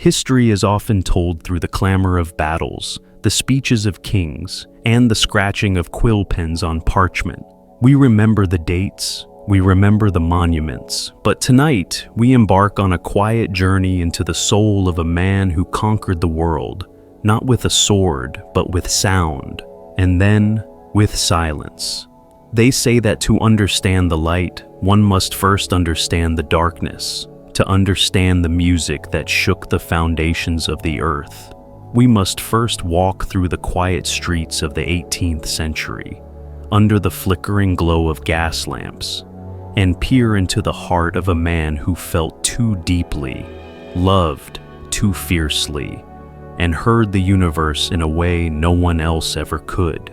History is often told through the clamor of battles, the speeches of kings, and the scratching of quill pens on parchment. We remember the dates, we remember the monuments, but tonight we embark on a quiet journey into the soul of a man who conquered the world, not with a sword, but with sound, and then with silence. They say that to understand the light, one must first understand the darkness. To understand the music that shook the foundations of the earth, we must first walk through the quiet streets of the 18th century, under the flickering glow of gas lamps, and peer into the heart of a man who felt too deeply, loved too fiercely, and heard the universe in a way no one else ever could.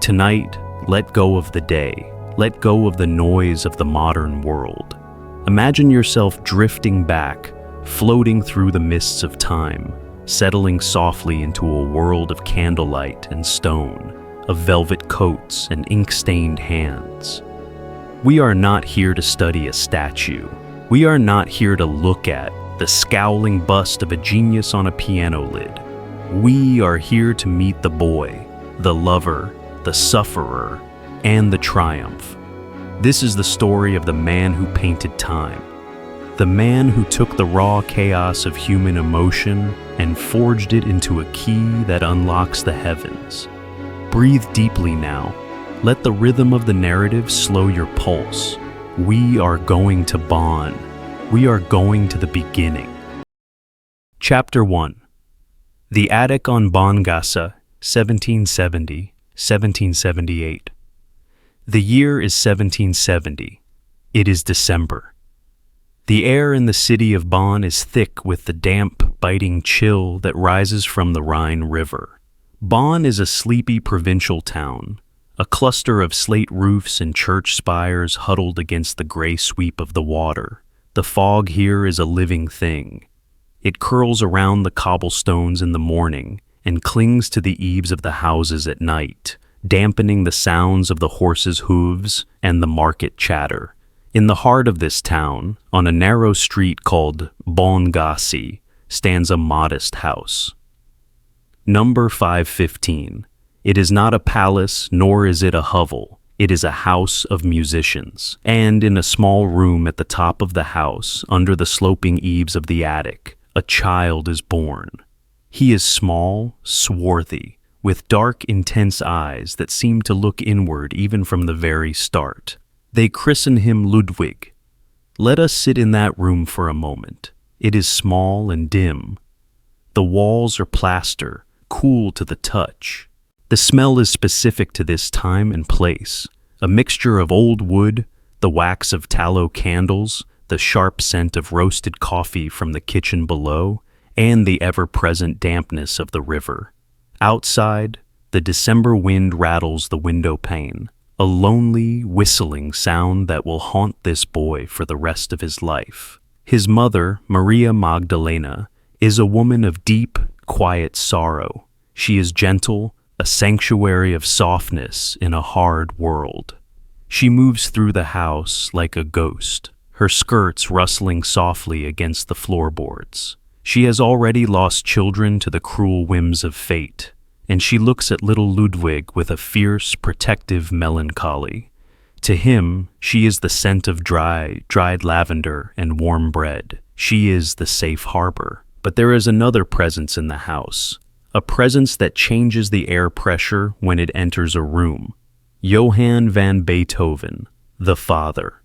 Tonight, let go of the day, let go of the noise of the modern world. Imagine yourself drifting back, floating through the mists of time, settling softly into a world of candlelight and stone, of velvet coats and ink-stained hands. We are not here to study a statue. We are not here to look at the scowling bust of a genius on a piano lid. We are here to meet the boy, the lover, the sufferer, and the triumph. This is the story of the man who painted time, the man who took the raw chaos of human emotion and forged it into a key that unlocks the heavens. Breathe deeply now. Let the rhythm of the narrative slow your pulse. We are going to Bonn. We are going to the beginning. Chapter 1. The Attic on Bonngasse, 1770-1778. The year is 1770. It is December. The air in the city of Bonn is thick with the damp, biting chill that rises from the Rhine River. Bonn is a sleepy provincial town, a cluster of slate roofs and church spires huddled against the gray sweep of the water. The fog here is a living thing. It curls around the cobblestones in the morning and clings to the eaves of the houses at night, dampening the sounds of the horses' hooves and the market chatter. In the heart of this town, on a narrow street called Bonngasse, stands a modest house. Number 515. It is not a palace, nor is it a hovel. It is a house of musicians. And in a small room at the top of the house, under the sloping eaves of the attic, a child is born. He is small, swarthy, with dark, intense eyes that seem to look inward even from the very start. They christen him Ludwig. Let us sit in that room for a moment. It is small and dim. The walls are plaster, cool to the touch. The smell is specific to this time and place, a mixture of old wood, the wax of tallow candles, the sharp scent of roasted coffee from the kitchen below, and the ever-present dampness of the river. Outside, the December wind rattles the window pane, a lonely, whistling sound that will haunt this boy for the rest of his life. His mother, Maria Magdalena, is a woman of deep, quiet sorrow. She is gentle, a sanctuary of softness in a hard world. She moves through the house like a ghost, her skirts rustling softly against the floorboards. She has already lost children to the cruel whims of fate, and she looks at little Ludwig with a fierce, protective melancholy. To him, she is the scent of dried lavender and warm bread. She is the safe harbor. But there is another presence in the house, a presence that changes the air pressure when it enters a room. Johann van Beethoven, the father.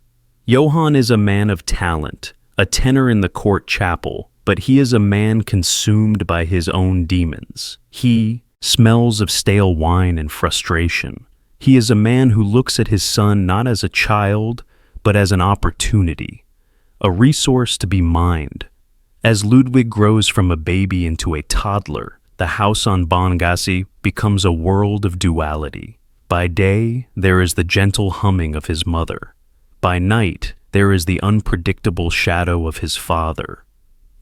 Johann is a man of talent, a tenor in the court chapel, but he is a man consumed by his own demons. He smells of stale wine and frustration. He is a man who looks at his son not as a child, but as an opportunity, a resource to be mined. As Ludwig grows from a baby into a toddler, the house on Bonngasse becomes a world of duality. By day, there is the gentle humming of his mother. By night, there is the unpredictable shadow of his father.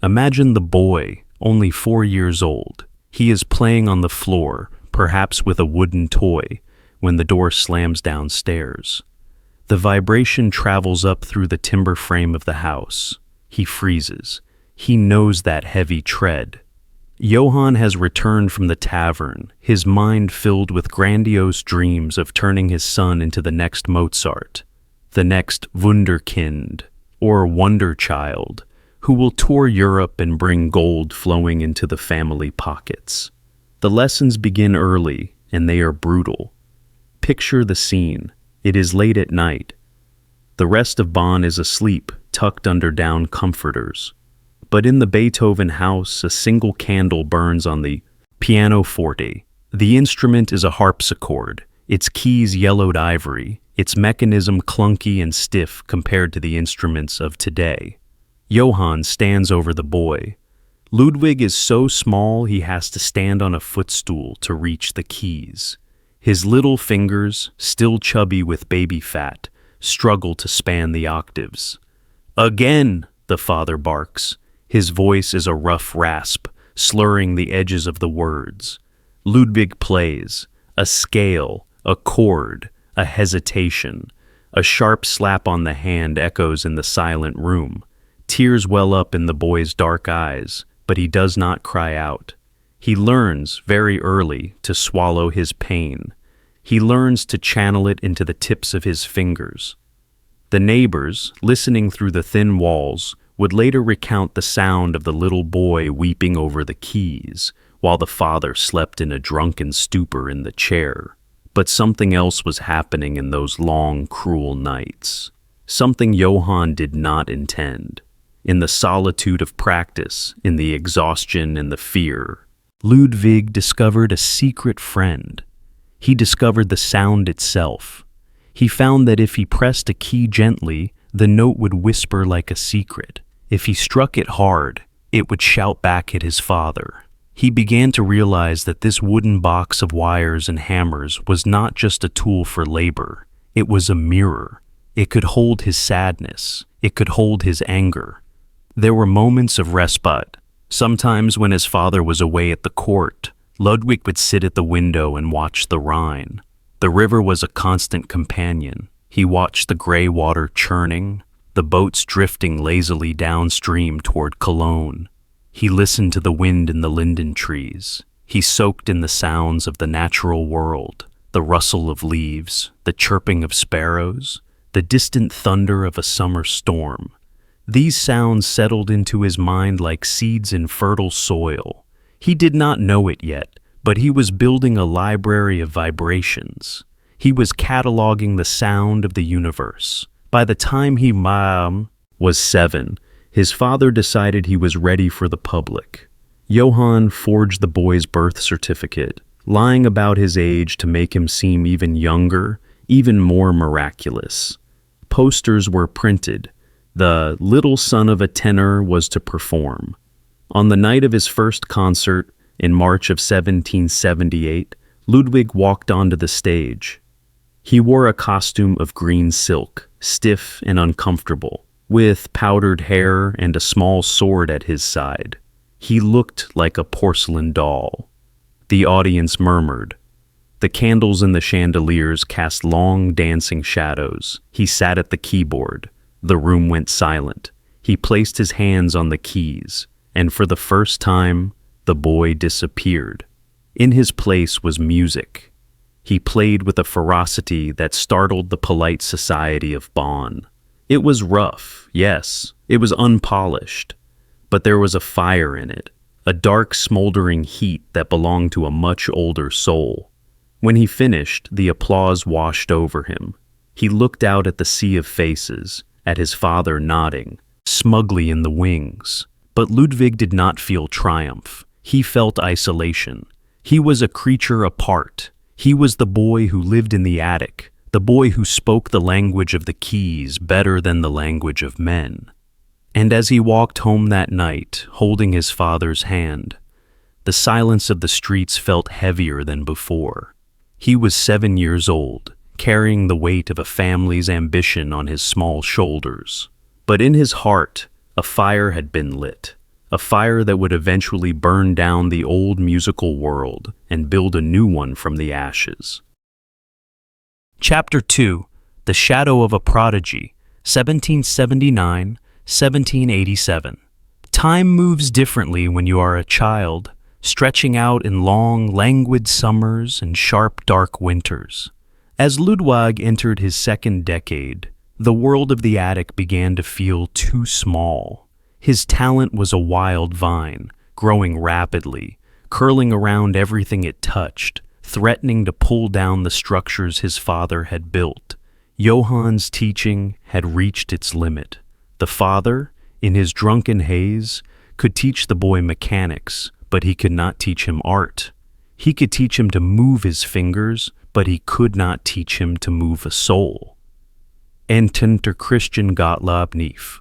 Imagine the boy, only 4 years old. He is playing on the floor, perhaps with a wooden toy, when the door slams downstairs. The vibration travels up through the timber frame of the house. He freezes. He knows that heavy tread. Johann has returned from the tavern, his mind filled with grandiose dreams of turning his son into the next Mozart, the next Wunderkind, or Wonder Child, who will tour Europe and bring gold flowing into the family pockets. The lessons begin early, and they are brutal. Picture the scene. It is late at night. The rest of Bonn is asleep, tucked under down comforters. But in the Beethoven house, a single candle burns on the pianoforte. The instrument is a harpsichord, its keys yellowed ivory, its mechanism clunky and stiff compared to the instruments of today. Johann stands over the boy. Ludwig is so small he has to stand on a footstool to reach the keys. His little fingers, still chubby with baby fat, struggle to span the octaves. "Again!" the father barks. His voice is a rough rasp, slurring the edges of the words. Ludwig plays. A scale, a chord, a hesitation. A sharp slap on the hand echoes in the silent room. Tears well up in the boy's dark eyes, but he does not cry out. He learns, very early, to swallow his pain. He learns to channel it into the tips of his fingers. The neighbors, listening through the thin walls, would later recount the sound of the little boy weeping over the keys, while the father slept in a drunken stupor in the chair. But something else was happening in those long, cruel nights. Something Johann did not intend. In the solitude of practice, in the exhaustion and the fear, Ludwig discovered a secret friend. He discovered the sound itself. He found that if he pressed a key gently, the note would whisper like a secret. If he struck it hard, it would shout back at his father. He began to realize that this wooden box of wires and hammers was not just a tool for labor. It was a mirror. It could hold his sadness. It could hold his anger. There were moments of respite. Sometimes when his father was away at the court, Ludwig would sit at the window and watch the Rhine. The river was a constant companion. He watched the gray water churning, the boats drifting lazily downstream toward Cologne. He listened to the wind in the linden trees. He soaked in the sounds of the natural world, the rustle of leaves, the chirping of sparrows, the distant thunder of a summer storm. These sounds settled into his mind like seeds in fertile soil. He did not know it yet, but he was building a library of vibrations. He was cataloging the sound of the universe. By the time he was 7, his father decided he was ready for the public. Johann forged the boy's birth certificate, lying about his age to make him seem even younger, even more miraculous. Posters were printed. The little son of a tenor was to perform. On the night of his first concert, in March of 1778, Ludwig walked onto the stage. He wore a costume of green silk, stiff and uncomfortable, with powdered hair and a small sword at his side. He looked like a porcelain doll. The audience murmured. The candles in the chandeliers cast long, dancing shadows. He sat at the keyboard. The room went silent. He placed his hands on the keys, and for the first time, the boy disappeared. In his place was music. He played with a ferocity that startled the polite society of Bonn. It was rough, yes, it was unpolished, but there was a fire in it, a dark smoldering heat that belonged to a much older soul. When he finished, the applause washed over him. He looked out at the sea of faces, at his father nodding, smugly in the wings. But Ludwig did not feel triumph. He felt isolation. He was a creature apart. He was the boy who lived in the attic, the boy who spoke the language of the keys better than the language of men. And as he walked home that night, holding his father's hand, the silence of the streets felt heavier than before. He was 7 years old, carrying the weight of a family's ambition on his small shoulders. But in his heart, a fire had been lit, a fire that would eventually burn down the old musical world and build a new one from the ashes. Chapter 2. The Shadow of a Prodigy, 1779-1787. Time moves differently when you are a child, stretching out in long, languid summers and sharp, dark winters. As Ludwig entered his second decade, the world of the attic began to feel too small. His talent was a wild vine, growing rapidly, curling around everything it touched, threatening to pull down the structures his father had built. Johann's teaching had reached its limit. The father, in his drunken haze, could teach the boy mechanics, but he could not teach him art. He could teach him to move his fingers, but he could not teach him to move a soul. Ententer Christian Gottlob Neef.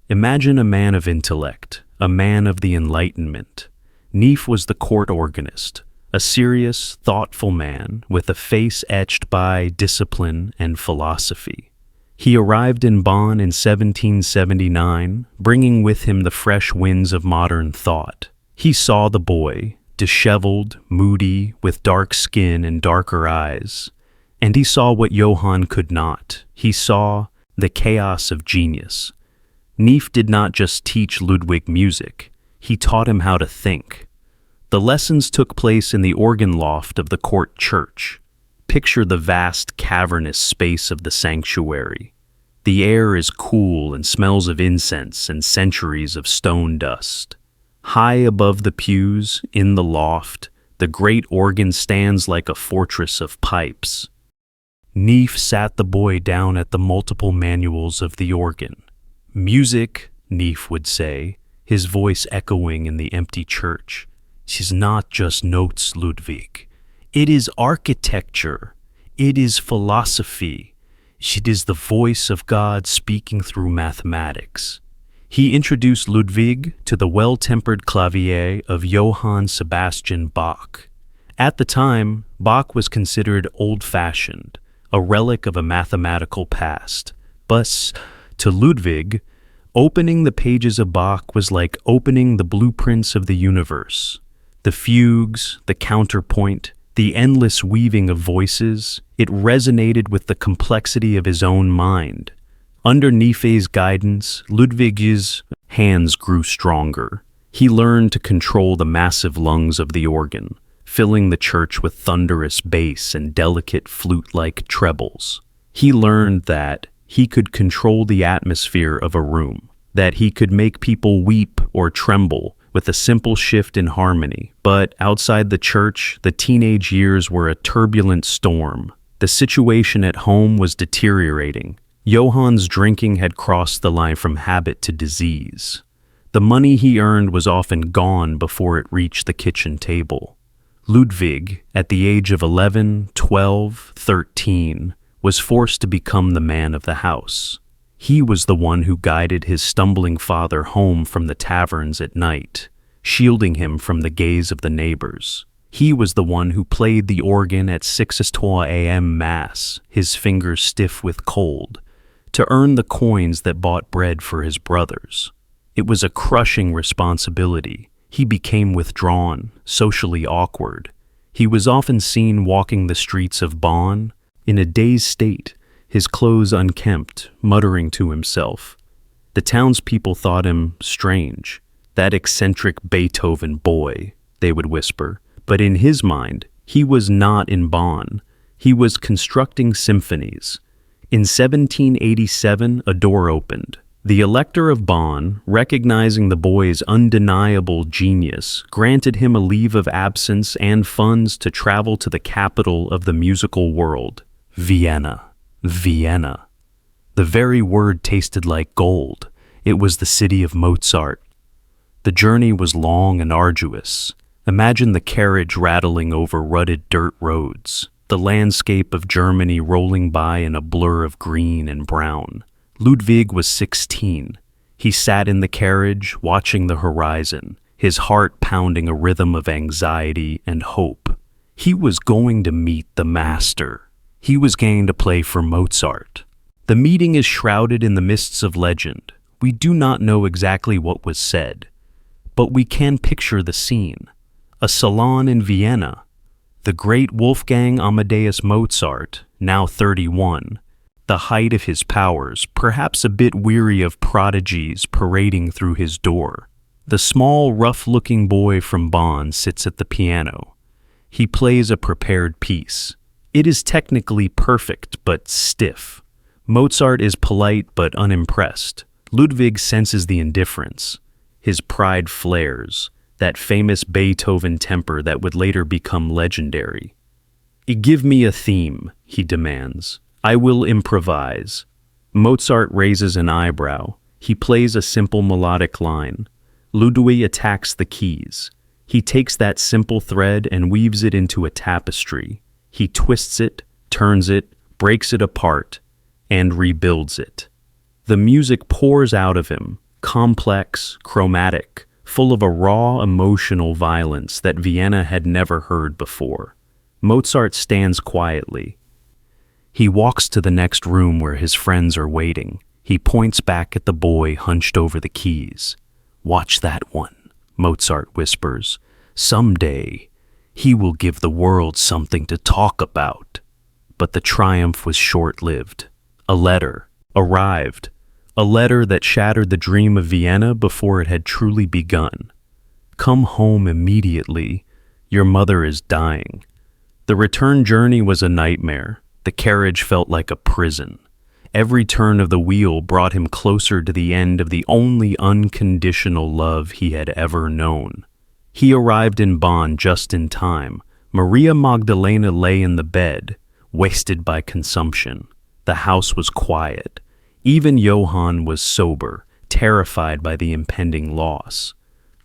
Imagine a man of intellect, a man of the Enlightenment. Neef was the court organist, a serious, thoughtful man with a face etched by discipline and philosophy. He arrived in Bonn in 1779, bringing with him the fresh winds of modern thought. He saw the boy, disheveled, moody, with dark skin and darker eyes, and he saw what Johann could not. He saw the chaos of genius. Neef did not just teach Ludwig music, he taught him how to think. The lessons took place in the organ loft of the court church. Picture the vast, cavernous space of the sanctuary. The air is cool and smells of incense and centuries of stone dust. High above the pews, in the loft, the great organ stands like a fortress of pipes. Neef sat the boy down at the multiple manuals of the organ. Music, Neef would say, his voice echoing in the empty church. "'Tis not just notes, Ludwig. It is architecture. It is philosophy. It is the voice of God speaking through mathematics." He introduced Ludwig to the well-tempered clavier of Johann Sebastian Bach. At the time, Bach was considered old-fashioned, a relic of a mathematical past. But to Ludwig, opening the pages of Bach was like opening the blueprints of the universe. The fugues, the counterpoint, the endless weaving of voices, it resonated with the complexity of his own mind. Under Neefe's guidance, Ludwig's hands grew stronger. He learned to control the massive lungs of the organ, filling the church with thunderous bass and delicate flute-like trebles. He learned that he could control the atmosphere of a room, that he could make people weep or tremble with a simple shift in harmony. But outside the church, the teenage years were a turbulent storm. The situation at home was deteriorating. Johann's drinking had crossed the line from habit to disease. The money he earned was often gone before it reached the kitchen table. Ludwig, at the age of 11, 12, 13, was forced to become the man of the house. He was the one who guided his stumbling father home from the taverns at night, shielding him from the gaze of the neighbors. He was the one who played the organ at 6:00 a.m. Mass, his fingers stiff with cold, to earn the coins that bought bread for his brothers. It was a crushing responsibility. He became withdrawn, socially awkward. He was often seen walking the streets of Bonn, in a dazed state, his clothes unkempt, muttering to himself. The townspeople thought him strange. "That eccentric Beethoven boy," they would whisper. But in his mind, he was not in Bonn. He was constructing symphonies. In 1787, a door opened. The Elector of Bonn, recognizing the boy's undeniable genius, granted him a leave of absence and funds to travel to the capital of the musical world, Vienna. Vienna. The very word tasted like gold. It was the city of Mozart. The journey was long and arduous. Imagine the carriage rattling over rutted dirt roads, the landscape of Germany rolling by in a blur of green and brown. Ludwig was 16. He sat in the carriage, watching the horizon, his heart pounding a rhythm of anxiety and hope. He was going to meet the master. He was going to play for Mozart. The meeting is shrouded in the mists of legend. We do not know exactly what was said, but we can picture the scene. A salon in Vienna. The great Wolfgang Amadeus Mozart, now 31, the height of his powers, perhaps a bit weary of prodigies parading through his door. The small, rough-looking boy from Bonn sits at the piano. He plays a prepared piece. It is technically perfect, but stiff. Mozart is polite but unimpressed. Ludwig senses the indifference. His pride flares, that famous Beethoven temper that would later become legendary. "Give me a theme," he demands. "I will improvise." Mozart raises an eyebrow. He plays a simple melodic line. Ludwig attacks the keys. He takes that simple thread and weaves it into a tapestry. He twists it, turns it, breaks it apart, and rebuilds it. The music pours out of him, complex, chromatic, full of a raw emotional violence that Vienna had never heard before. Mozart stands quietly. He walks to the next room where his friends are waiting. He points back at the boy hunched over the keys. "Watch that one," Mozart whispers. "Someday, he will give the world something to talk about." But the triumph was short-lived. A letter arrived. A letter that shattered the dream of Vienna before it had truly begun. "Come home immediately. Your mother is dying." The return journey was a nightmare. The carriage felt like a prison. Every turn of the wheel brought him closer to the end of the only unconditional love he had ever known. He arrived in Bonn just in time. Maria Magdalena lay in the bed, wasted by consumption. The house was quiet. Even Johann was sober, terrified by the impending loss.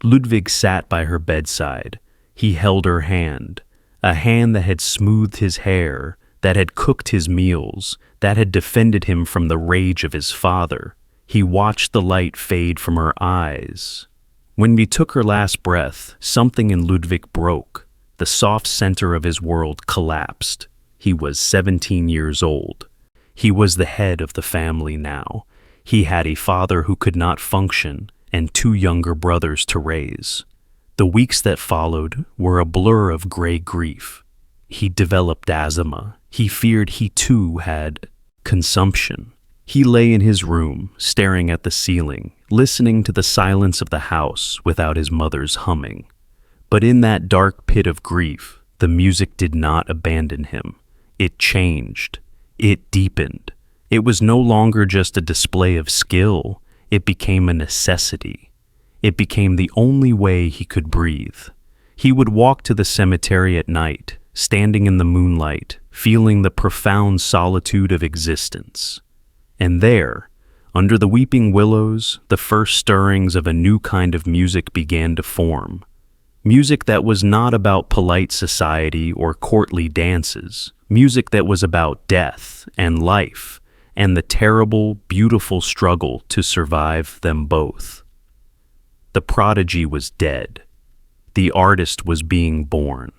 Ludwig sat by her bedside. He held her hand, a hand that had smoothed his hair, that had cooked his meals, that had defended him from the rage of his father. He watched the light fade from her eyes. When he took her last breath, something in Ludwig broke. The soft center of his world collapsed. He was 17 years old. He was the head of the family now. He had a father who could not function and 2 younger brothers to raise. The weeks that followed were a blur of gray grief. He developed asthma. He feared he too had consumption. He lay in his room, staring at the ceiling, listening to the silence of the house without his mother's humming. But in that dark pit of grief, the music did not abandon him. It changed. It deepened. It was no longer just a display of skill. It became a necessity. It became the only way he could breathe. He would walk to the cemetery at night, standing in the moonlight, feeling the profound solitude of existence. And there, under the weeping willows, the first stirrings of a new kind of music began to form. Music that was not about polite society or courtly dances. Music that was about death and life, and the terrible, beautiful struggle to survive them both. The prodigy was dead. The artist was being born.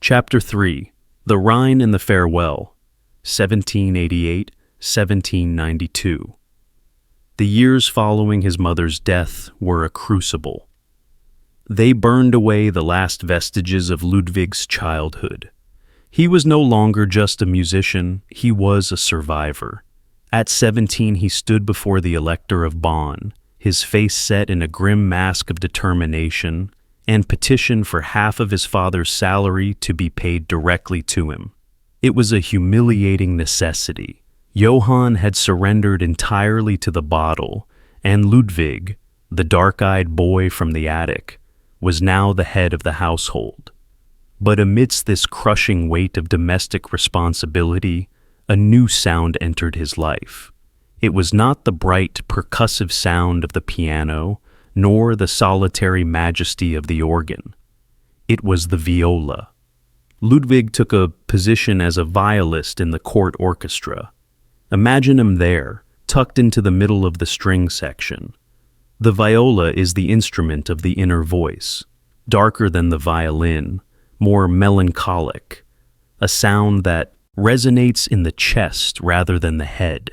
Chapter 3. The Rhine and the Farewell, 1788-1792. The years following his mother's death were a crucible. They burned away the last vestiges of Ludwig's childhood. He was no longer just a musician, he was a survivor. At 17, he stood before the Elector of Bonn, his face set in a grim mask of determination, and petitioned for half of his father's salary to be paid directly to him. It was a humiliating necessity. Johann had surrendered entirely to the bottle, and Ludwig, the dark-eyed boy from the attic, was now the head of the household. But amidst this crushing weight of domestic responsibility, a new sound entered his life. It was not the bright, percussive sound of the piano, nor the solitary majesty of the organ. It was the viola. Ludwig took a position as a violist in the court orchestra. Imagine him there, tucked into the middle of the string section. The viola is the instrument of the inner voice, darker than the violin, more melancholic, a sound that resonates in the chest rather than the head.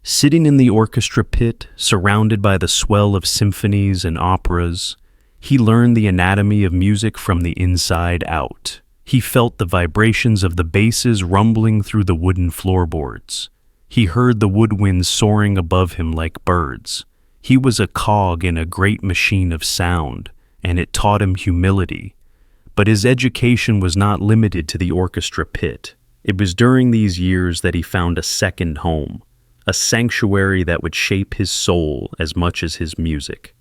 Sitting in the orchestra pit, surrounded by the swell of symphonies and operas, he learned the anatomy of music from the inside out. He felt the vibrations of the basses rumbling through the wooden floorboards. He heard the woodwinds soaring above him like birds. He was a cog in a great machine of sound, and it taught him humility. But his education was not limited to the orchestra pit. It was during these years that he found a second home, a sanctuary that would shape his soul as much as his music.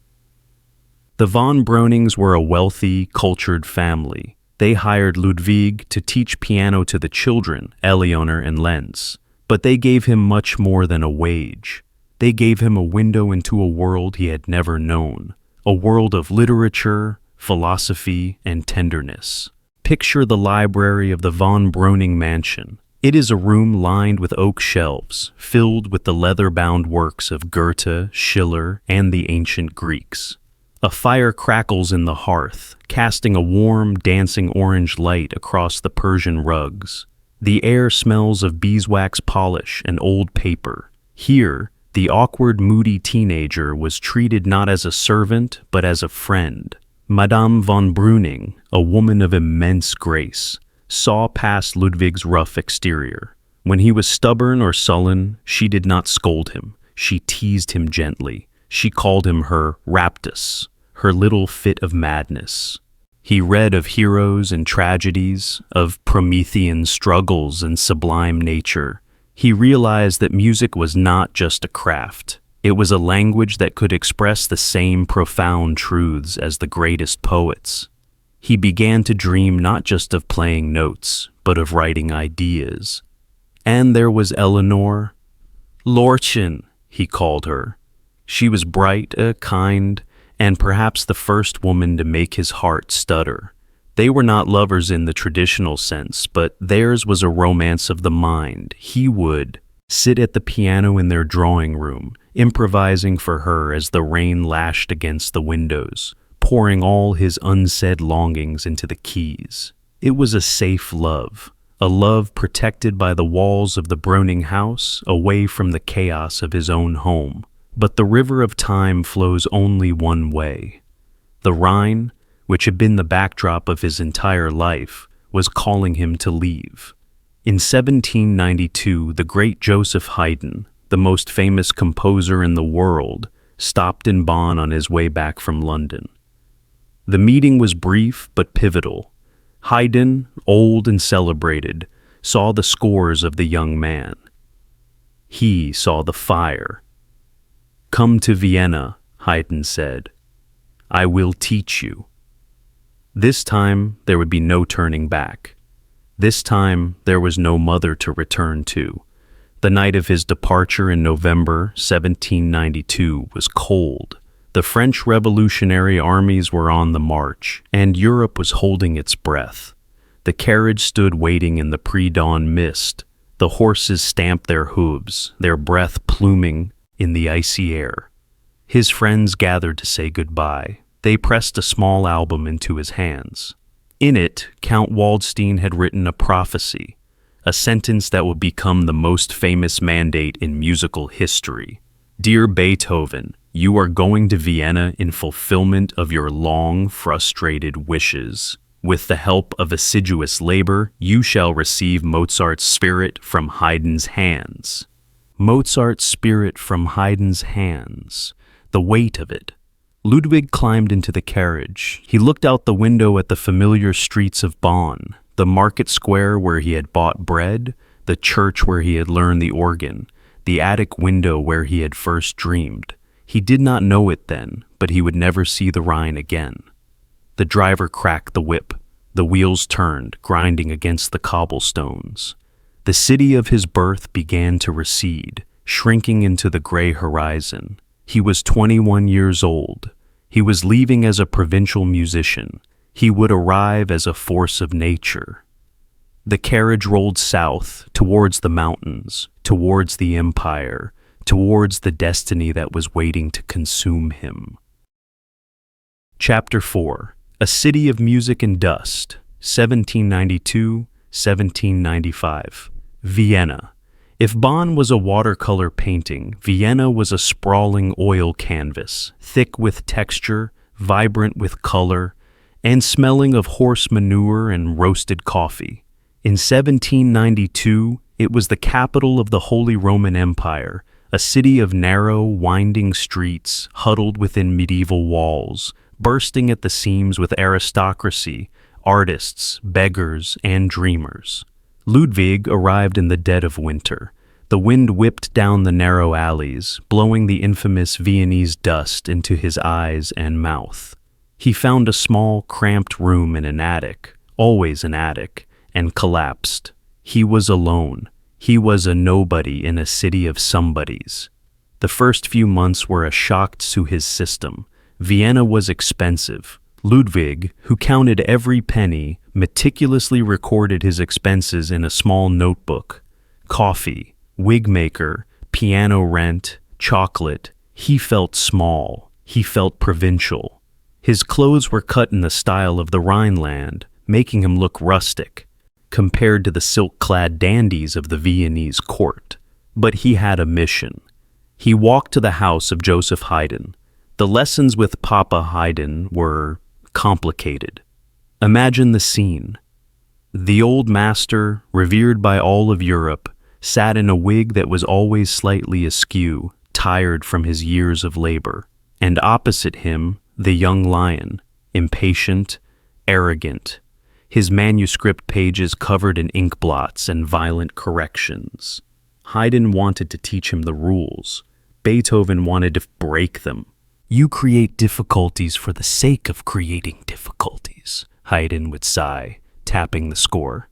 The von Breunings were a wealthy, cultured family. They hired Ludwig to teach piano to the children, Eleonore and Lenz. But they gave him much more than a wage. They gave him a window into a world he had never known, a world of literature, philosophy, and tenderness. Picture the library of the von Breuning mansion. It is a room lined with oak shelves, filled with the leather-bound works of Goethe, Schiller, and the ancient Greeks. A fire crackles in the hearth, casting a warm, dancing orange light across the Persian rugs. The air smells of beeswax polish and old paper. Here, the awkward, moody teenager was treated not as a servant, but as a friend. Madame von Breuning, a woman of immense grace, saw past Ludwig's rough exterior. When he was stubborn or sullen, she did not scold him. She teased him gently. She called him her raptus, her little fit of madness. He read of heroes and tragedies, of Promethean struggles and sublime nature. He realized that music was not just a craft. It was a language that could express the same profound truths as the greatest poets. He began to dream not just of playing notes, but of writing ideas. And there was Eleanor. Lorchen, he called her. She was bright, kind, and perhaps the first woman to make his heart stutter. They were not lovers in the traditional sense, but theirs was a romance of the mind. He would sit at the piano in their drawing room, improvising for her as the rain lashed against the windows, pouring all his unsaid longings into the keys. It was a safe love, a love protected by the walls of the Breuning house, away from the chaos of his own home. But the river of time flows only one way. The Rhine, which had been the backdrop of his entire life, was calling him to leave. In 1792, the great Joseph Haydn, the most famous composer in the world, stopped in Bonn on his way back from London. The meeting was brief but pivotal. Haydn, old and celebrated, saw the scores of the young man. He saw the fire. "Come to Vienna," Haydn said. "I will teach you." This time, there would be no turning back. This time, there was no mother to return to. The night of his departure in November 1792 was cold. The French revolutionary armies were on the march, and Europe was holding its breath. The carriage stood waiting in the pre-dawn mist. The horses stamped their hooves, their breath pluming in the icy air. His friends gathered to say goodbye. They pressed a small album into his hands. In it, Count Waldstein had written a prophecy, a sentence that would become the most famous mandate in musical history. "Dear Beethoven, you are going to Vienna in fulfillment of your long, frustrated wishes. With the help of assiduous labor, you shall receive Mozart's spirit from Haydn's hands." Mozart's spirit from Haydn's hands. The weight of it. Ludwig climbed into the carriage. He looked out the window at the familiar streets of Bonn, the market square where he had bought bread, the church where he had learned the organ, the attic window where he had first dreamed. He did not know it then, but he would never see the Rhine again. The driver cracked the whip. The wheels turned, grinding against the cobblestones. The city of his birth began to recede, shrinking into the gray horizon. He was 21 years old. He was leaving as a provincial musician. He would arrive as a force of nature. The carriage rolled south, towards the mountains, towards the empire, towards the destiny that was waiting to consume him. Chapter 4. A City of Music and Dust, 1792-1795. Vienna. If Bonn was a watercolor painting, Vienna was a sprawling oil canvas, thick with texture, vibrant with color, and smelling of horse manure and roasted coffee. In 1792, it was the capital of the Holy Roman Empire, a city of narrow, winding streets huddled within medieval walls, bursting at the seams with aristocracy, artists, beggars, and dreamers. Ludwig arrived in the dead of winter. The wind whipped down the narrow alleys, blowing the infamous Viennese dust into his eyes and mouth. He found a small, cramped room in an attic, always an attic, and collapsed. He was alone. He was a nobody in a city of somebodies. The first few months were a shock to his system. Vienna was expensive. Ludwig, who counted every penny, meticulously recorded his expenses in a small notebook. Coffee, wig maker, piano rent, chocolate. He felt small. He felt provincial. His clothes were cut in the style of the Rhineland, making him look rustic, compared to the silk-clad dandies of the Viennese court. But he had a mission. He walked to the house of Joseph Haydn. The lessons with Papa Haydn were complicated. Imagine the scene. The old master, revered by all of Europe, sat in a wig that was always slightly askew, tired from his years of labor. And opposite him, the young lion, impatient, arrogant, his manuscript pages covered in ink blots and violent corrections. Haydn wanted to teach him the rules. Beethoven wanted to break them. "You create difficulties for the sake of creating difficulties," Haydn would sigh, tapping the score.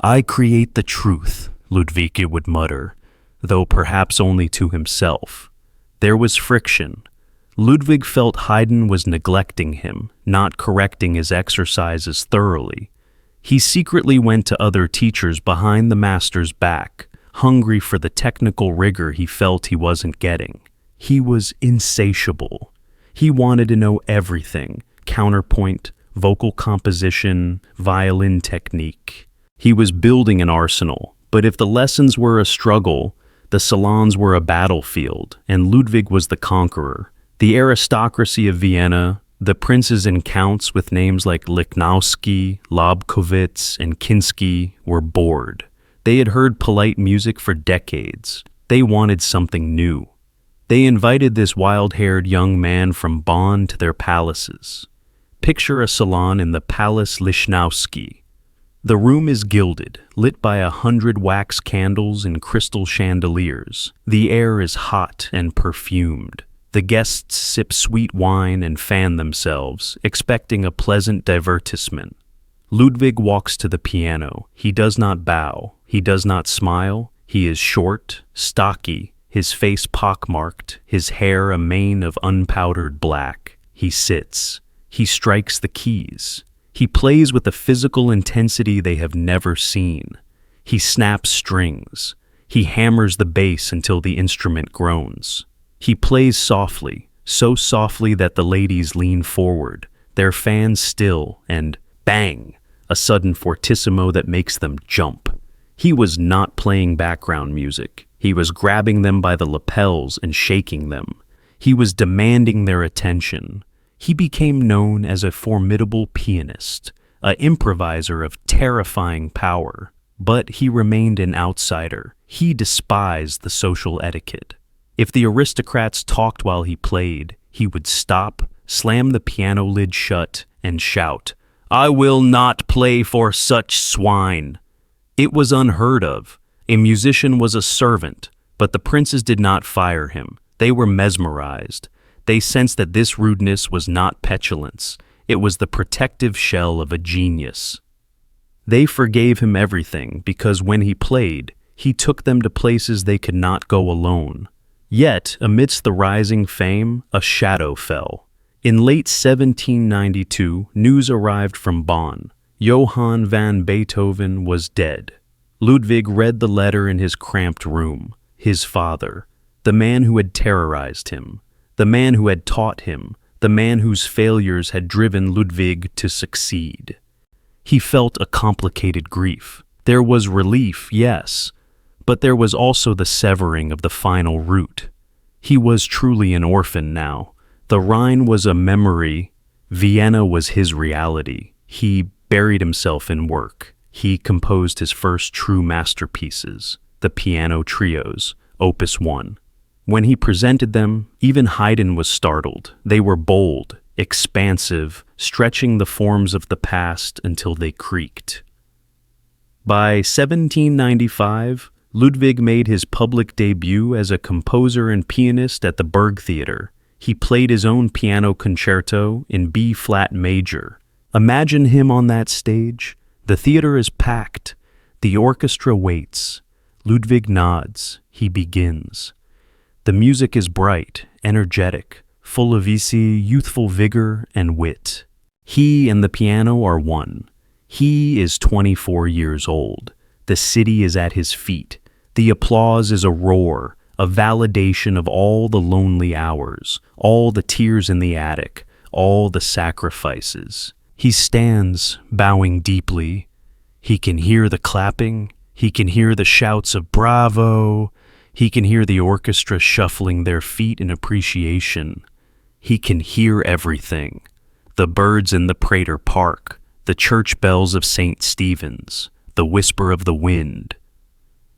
"I create the truth," Ludwig would mutter, though perhaps only to himself. There was friction. Ludwig felt Haydn was neglecting him, not correcting his exercises thoroughly. He secretly went to other teachers behind the master's back, hungry for the technical rigor he felt he wasn't getting. He was insatiable. He wanted to know everything: counterpoint, vocal composition, violin technique. He was building an arsenal, but if the lessons were a struggle, the salons were a battlefield, and Ludwig was the conqueror. The aristocracy of Vienna, the princes and counts with names like Lichnowsky, Lobkowitz, and Kinsky, were bored. They had heard polite music for decades. They wanted something new. They invited this wild-haired young man from Bonn to their palaces. Picture a salon in the Palace Lichnowsky. The room is gilded, lit by 100 wax candles and crystal chandeliers. The air is hot and perfumed. The guests sip sweet wine and fan themselves, expecting a pleasant divertissement. Ludwig walks to the piano. He does not bow. He does not smile. He is short, stocky, his face pockmarked, his hair a mane of unpowdered black. He sits. He strikes the keys. He plays with a physical intensity they have never seen. He snaps strings. He hammers the bass until the instrument groans. He plays softly, so softly that the ladies lean forward, their fans still, and bang, a sudden fortissimo that makes them jump. He was not playing background music. He was grabbing them by the lapels and shaking them. He was demanding their attention. He became known as a formidable pianist, an improviser of terrifying power. But he remained an outsider. He despised the social etiquette. If the aristocrats talked while he played, he would stop, slam the piano lid shut, and shout, "I will not play for such swine." It was unheard of. A musician was a servant, but the princes did not fire him. They were mesmerized. They sensed that this rudeness was not petulance. It was the protective shell of a genius. They forgave him everything because when he played, he took them to places they could not go alone. Yet, amidst the rising fame, a shadow fell. In late 1792, news arrived from Bonn. Johann van Beethoven was dead. Ludwig read the letter in his cramped room. His father, the man who had terrorized him, the man who had taught him, the man whose failures had driven Ludwig to succeed. He felt a complicated grief. There was relief, yes, but there was also the severing of the final root. He was truly an orphan now. The Rhine was a memory. Vienna was his reality. He buried himself in work. He composed his first true masterpieces, the piano trios, Opus 1. When he presented them, even Haydn was startled. They were bold, expansive, stretching the forms of the past until they creaked. By 1795, Ludwig made his public debut as a composer and pianist at the Burgtheater. He played his own piano concerto in B-flat major. Imagine him on that stage. The theater is packed. The orchestra waits. Ludwig nods. He begins. The music is bright, energetic, full of easy, youthful vigor and wit. He and the piano are one. He is 24 years old. The city is at his feet. The applause is a roar, a validation of all the lonely hours, all the tears in the attic, all the sacrifices. He stands, bowing deeply. He can hear the clapping. He can hear the shouts of bravo. He can hear the orchestra shuffling their feet in appreciation. He can hear everything. The birds in the Prater Park, the church bells of St. Stephen's, the whisper of the wind.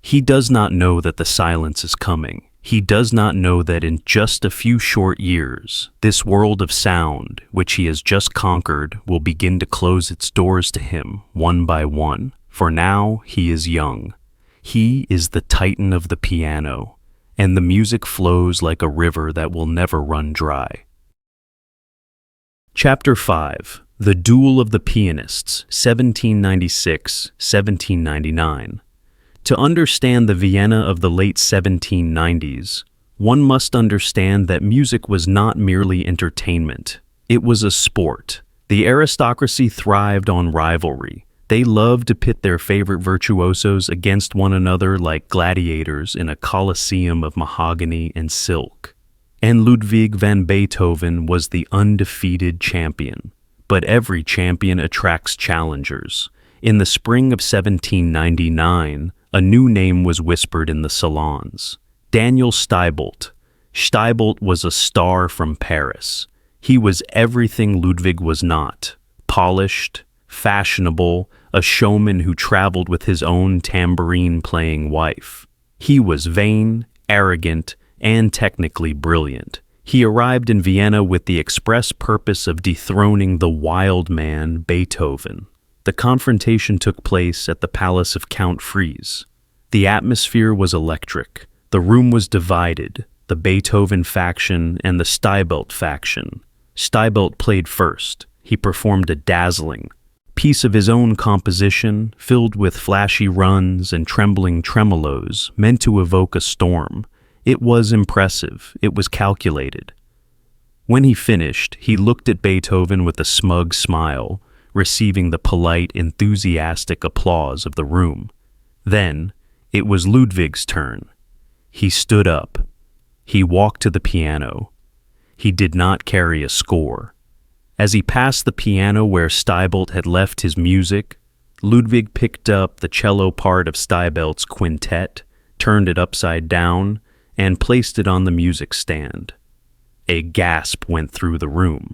He does not know that the silence is coming. He does not know that in just a few short years, this world of sound, which he has just conquered, will begin to close its doors to him one by one. For now, he is young. He is the titan of the piano, and the music flows like a river that will never run dry. Chapter 5. The Duel of the Pianists, 1796-1799. To understand the Vienna of the late 1790s, one must understand that music was not merely entertainment. It was a sport. The aristocracy thrived on rivalry. They loved to pit their favorite virtuosos against one another like gladiators in a coliseum of mahogany and silk. And Ludwig van Beethoven was the undefeated champion. But every champion attracts challengers. In the spring of 1799, a new name was whispered in the salons. Daniel Steibelt. Steibelt was a star from Paris. He was everything Ludwig was not. Polished, fashionable, a showman who traveled with his own tambourine-playing wife. He was vain, arrogant, and technically brilliant. He arrived in Vienna with the express purpose of dethroning the wild man, Beethoven. The confrontation took place at the palace of Count Fries. The atmosphere was electric. The room was divided, the Beethoven faction and the Steibelt faction. Steibelt played first. He performed a dazzling piece of his own composition, filled with flashy runs and trembling tremolos, meant to evoke a storm. It was impressive. It was calculated. When he finished, he looked at Beethoven with a smug smile, receiving the polite, enthusiastic applause of the room. Then, it was Ludwig's turn. He stood up. He walked to the piano. He did not carry a score. As he passed the piano where Steibelt had left his music, Ludwig picked up the cello part of Steibelt's quintet, turned it upside down, and placed it on the music stand. A gasp went through the room.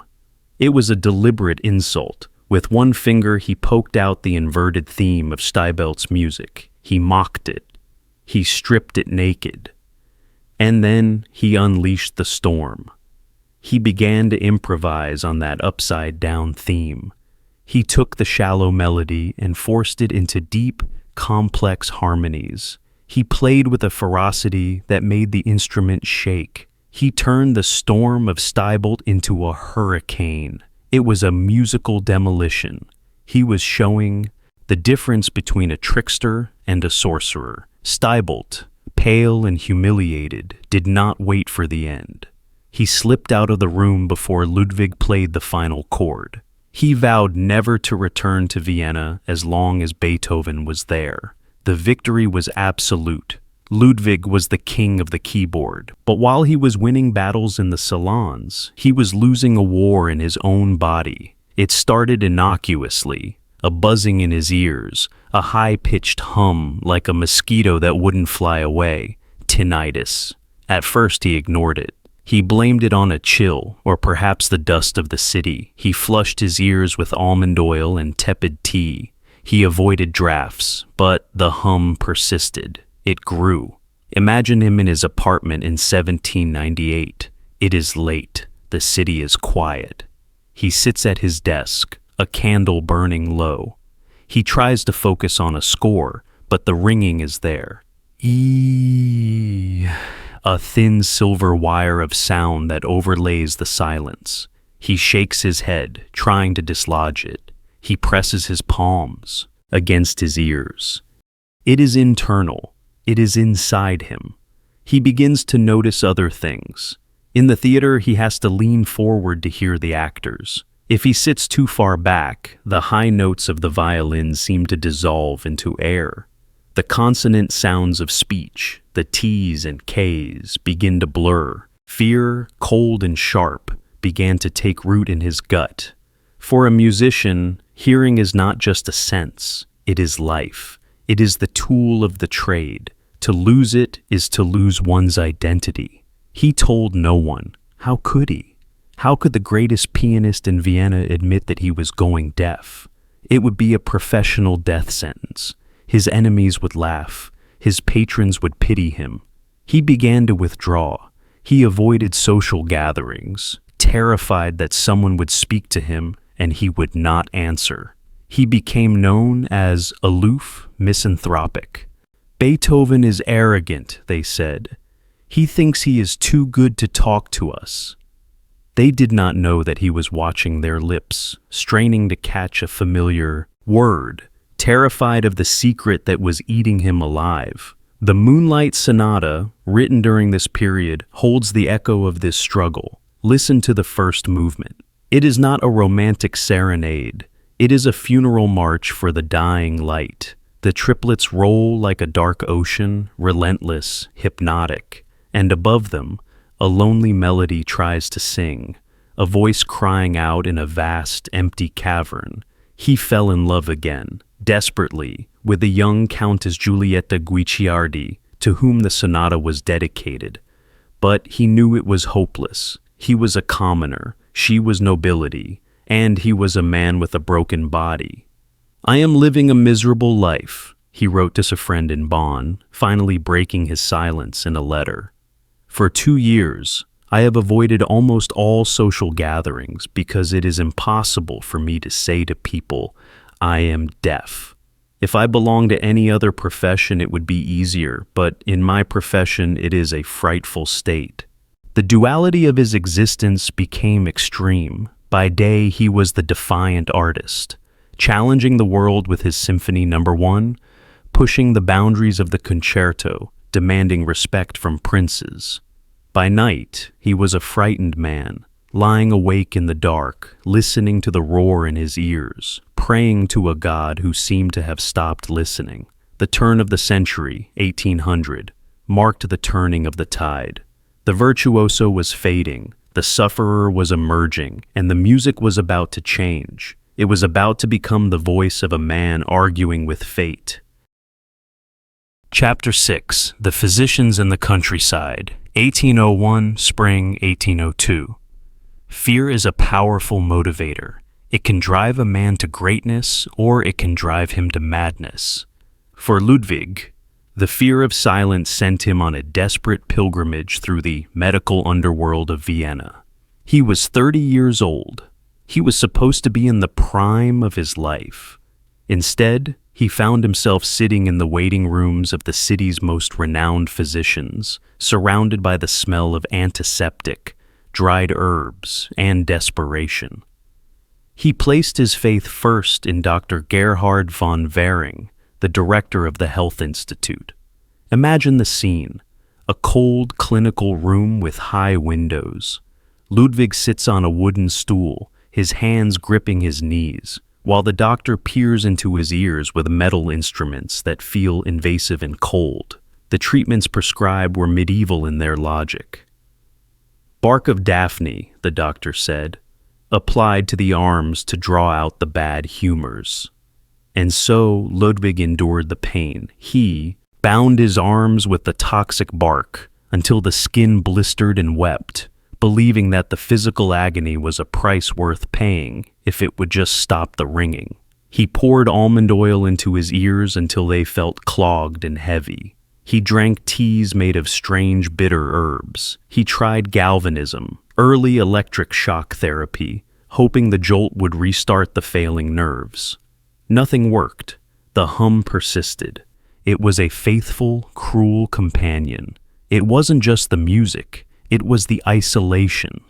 It was a deliberate insult. With one finger he poked out the inverted theme of Steibelt's music. He mocked it. He stripped it naked. And then he unleashed the storm. He began to improvise on that upside-down theme. He took the shallow melody and forced it into deep, complex harmonies. He played with a ferocity that made the instrument shake. He turned the storm of Steibelt into a hurricane. It was a musical demolition. He was showing the difference between a trickster and a sorcerer. Steibelt, pale and humiliated, did not wait for the end. He slipped out of the room before Ludwig played the final chord. He vowed never to return to Vienna as long as Beethoven was there. The victory was absolute. Ludwig was the king of the keyboard. But while he was winning battles in the salons, he was losing a war in his own body. It started innocuously, a buzzing in his ears, a high-pitched hum like a mosquito that wouldn't fly away, tinnitus. At first he ignored it. He blamed it on a chill, or perhaps the dust of the city. He flushed his ears with almond oil and tepid tea. He avoided drafts, but the hum persisted. It grew. Imagine him in his apartment in 1798. It is late. The city is quiet. He sits at his desk, a candle burning low. He tries to focus on a score, but the ringing is there. A thin silver wire of sound that overlays the silence. He shakes his head, trying to dislodge it. He presses his palms against his ears. It is internal. It is inside him. He begins to notice other things. In the theater, he has to lean forward to hear the actors. If he sits too far back, the high notes of the violin seem to dissolve into air. The consonant sounds of speech, the T's and K's, begin to blur. Fear, cold and sharp, began to take root in his gut. For a musician, hearing is not just a sense, it is life. It is the tool of the trade. To lose it is to lose one's identity. He told no one. How could he? How could the greatest pianist in Vienna admit that he was going deaf? It would be a professional death sentence. His enemies would laugh. His patrons would pity him. He began to withdraw. He avoided social gatherings, terrified that someone would speak to him and he would not answer. He became known as aloof, misanthropic. Beethoven is arrogant, they said. He thinks he is too good to talk to us. They did not know that he was watching their lips, straining to catch a familiar word, terrified of the secret that was eating him alive. The Moonlight Sonata, written during this period, holds the echo of this struggle. Listen to the first movement. It is not a romantic serenade. It is a funeral march for the dying light. The triplets roll like a dark ocean, relentless, hypnotic, and above them, a lonely melody tries to sing, a voice crying out in a vast, empty cavern. He fell in love again, desperately, with the young Countess Giulietta Guicciardi, to whom the sonata was dedicated. But he knew it was hopeless. He was a commoner, she was nobility, and he was a man with a broken body. "I am living a miserable life," he wrote to a friend in Bonn, finally breaking his silence in a letter. "For 2 years, I have avoided almost all social gatherings because it is impossible for me to say to people, 'I am deaf.' If I belonged to any other profession, it would be easier, but in my profession, it is a frightful state." The duality of his existence became extreme. By day, he was the defiant artist, challenging the world with his Symphony No. 1, pushing the boundaries of the concerto, demanding respect from princes. By night, he was a frightened man, lying awake in the dark, listening to the roar in his ears, praying to a god who seemed to have stopped listening. The turn of the century, 1800, marked the turning of the tide. The virtuoso was fading, the sufferer was emerging, and the music was about to change. It was about to become the voice of a man arguing with fate. Chapter 6. The Physicians in the Countryside, 1801, Spring 1802. Fear is a powerful motivator. It can drive a man to greatness, or it can drive him to madness. For Ludwig, the fear of silence sent him on a desperate pilgrimage through the medical underworld of Vienna. He was 30 years old. He was supposed to be in the prime of his life. Instead, he found himself sitting in the waiting rooms of the city's most renowned physicians, surrounded by the smell of antiseptic, dried herbs, and desperation. He placed his faith first in Dr. Gerhard von Währing, the director of the Health Institute. Imagine the scene, a cold clinical room with high windows. Ludwig sits on a wooden stool, his hands gripping his knees, while the doctor peers into his ears with metal instruments that feel invasive and cold. The treatments prescribed were medieval in their logic. "Bark of Daphne," the doctor said, applied to the arms to draw out the bad humors. And so Ludwig endured the pain. He bound his arms with the toxic bark until the skin blistered and wept. believing that the physical agony was a price worth paying if it would just stop the ringing. He poured almond oil into his ears until they felt clogged and heavy. He drank teas made of strange bitter herbs. He tried galvanism, early electric shock therapy, hoping the jolt would restart the failing nerves. Nothing worked. The hum persisted. It was a faithful, cruel companion. It wasn't just the music, it was the isolation.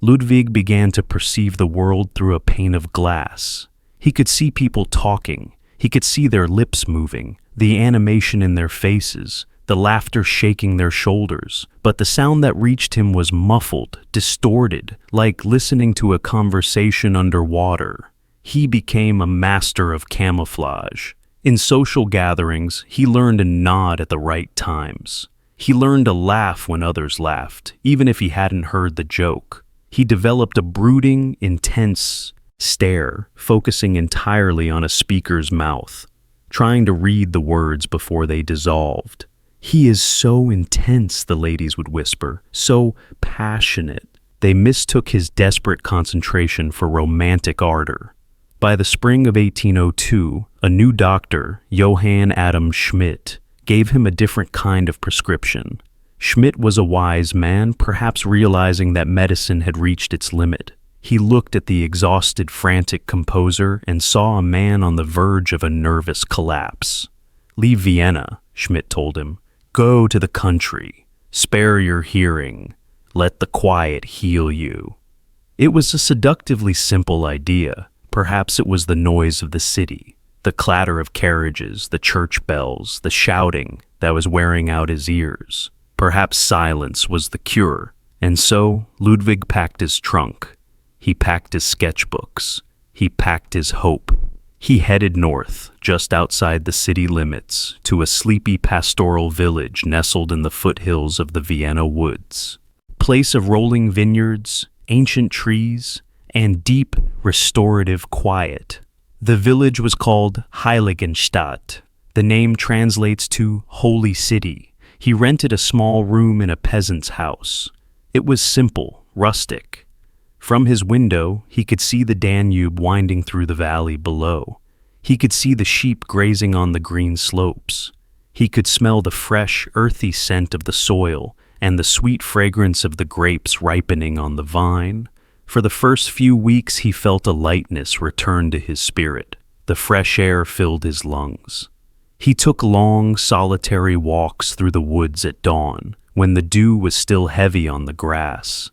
Ludwig began to perceive the world through a pane of glass. He could see people talking. He could see their lips moving, the animation in their faces, the laughter shaking their shoulders. But the sound that reached him was muffled, distorted, like listening to a conversation underwater. He became a master of camouflage. In social gatherings, he learned to nod at the right times. He learned to laugh when others laughed, even if he hadn't heard the joke. He developed a brooding, intense stare, focusing entirely on a speaker's mouth, trying to read the words before they dissolved. "He is so intense," the ladies would whisper, "so passionate." They mistook his desperate concentration for romantic ardor. By the spring of 1802, a new doctor, Johann Adam Schmidt, gave him a different kind of prescription. Schmidt was a wise man, perhaps realizing that medicine had reached its limit. He looked at the exhausted, frantic composer and saw a man on the verge of a nervous collapse. "Leave Vienna," Schmidt told him. "Go to the country. Spare your hearing. Let the quiet heal you." It was a seductively simple idea. Perhaps it was the noise of the city, the clatter of carriages, the church bells, the shouting that was wearing out his ears. Perhaps silence was the cure. And so Ludwig packed his trunk. He packed his sketchbooks. He packed his hope. He headed north, just outside the city limits, to a sleepy pastoral village nestled in the foothills of the Vienna woods. Place of rolling vineyards, ancient trees, and deep, restorative quiet. The village was called Heiligenstadt. The name translates to Holy City. He rented a small room in a peasant's house. It was simple, rustic. From his window, he could see the Danube winding through the valley below. He could see the sheep grazing on the green slopes. He could smell the fresh, earthy scent of the soil and the sweet fragrance of the grapes ripening on the vine. For the first few weeks, he felt a lightness return to his spirit. The fresh air filled his lungs. He took long, solitary walks through the woods at dawn, when the dew was still heavy on the grass.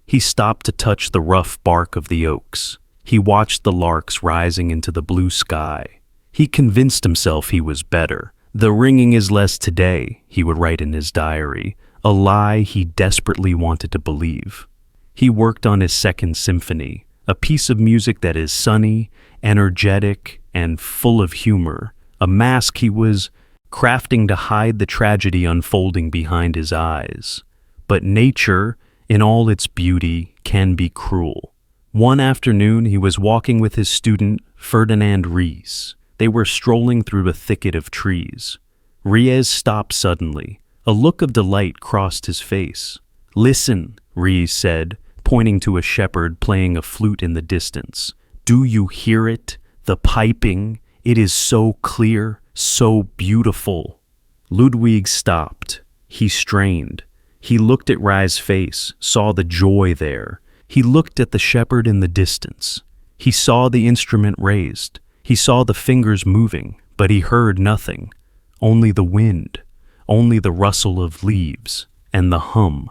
He stopped to touch the rough bark of the oaks. He watched the larks rising into the blue sky. He convinced himself he was better. "The ringing is less today," he would write in his diary, a lie he desperately wanted to believe. He worked on his second symphony, a piece of music that is sunny, energetic, and full of humor, a mask he was crafting to hide the tragedy unfolding behind his eyes. But nature, in all its beauty, can be cruel. One afternoon, he was walking with his student, Ferdinand Ries. They were strolling through a thicket of trees. Ries stopped suddenly. A look of delight crossed his face. "Listen," Ries said, pointing to a shepherd playing a flute in the distance. "Do you hear it? The piping? It is so clear, so beautiful." Ludwig stopped. He strained. He looked at Ries' face, saw the joy there. He looked at the shepherd in the distance. He saw the instrument raised. He saw the fingers moving, but he heard nothing. Only the wind, only the rustle of leaves, and the hum.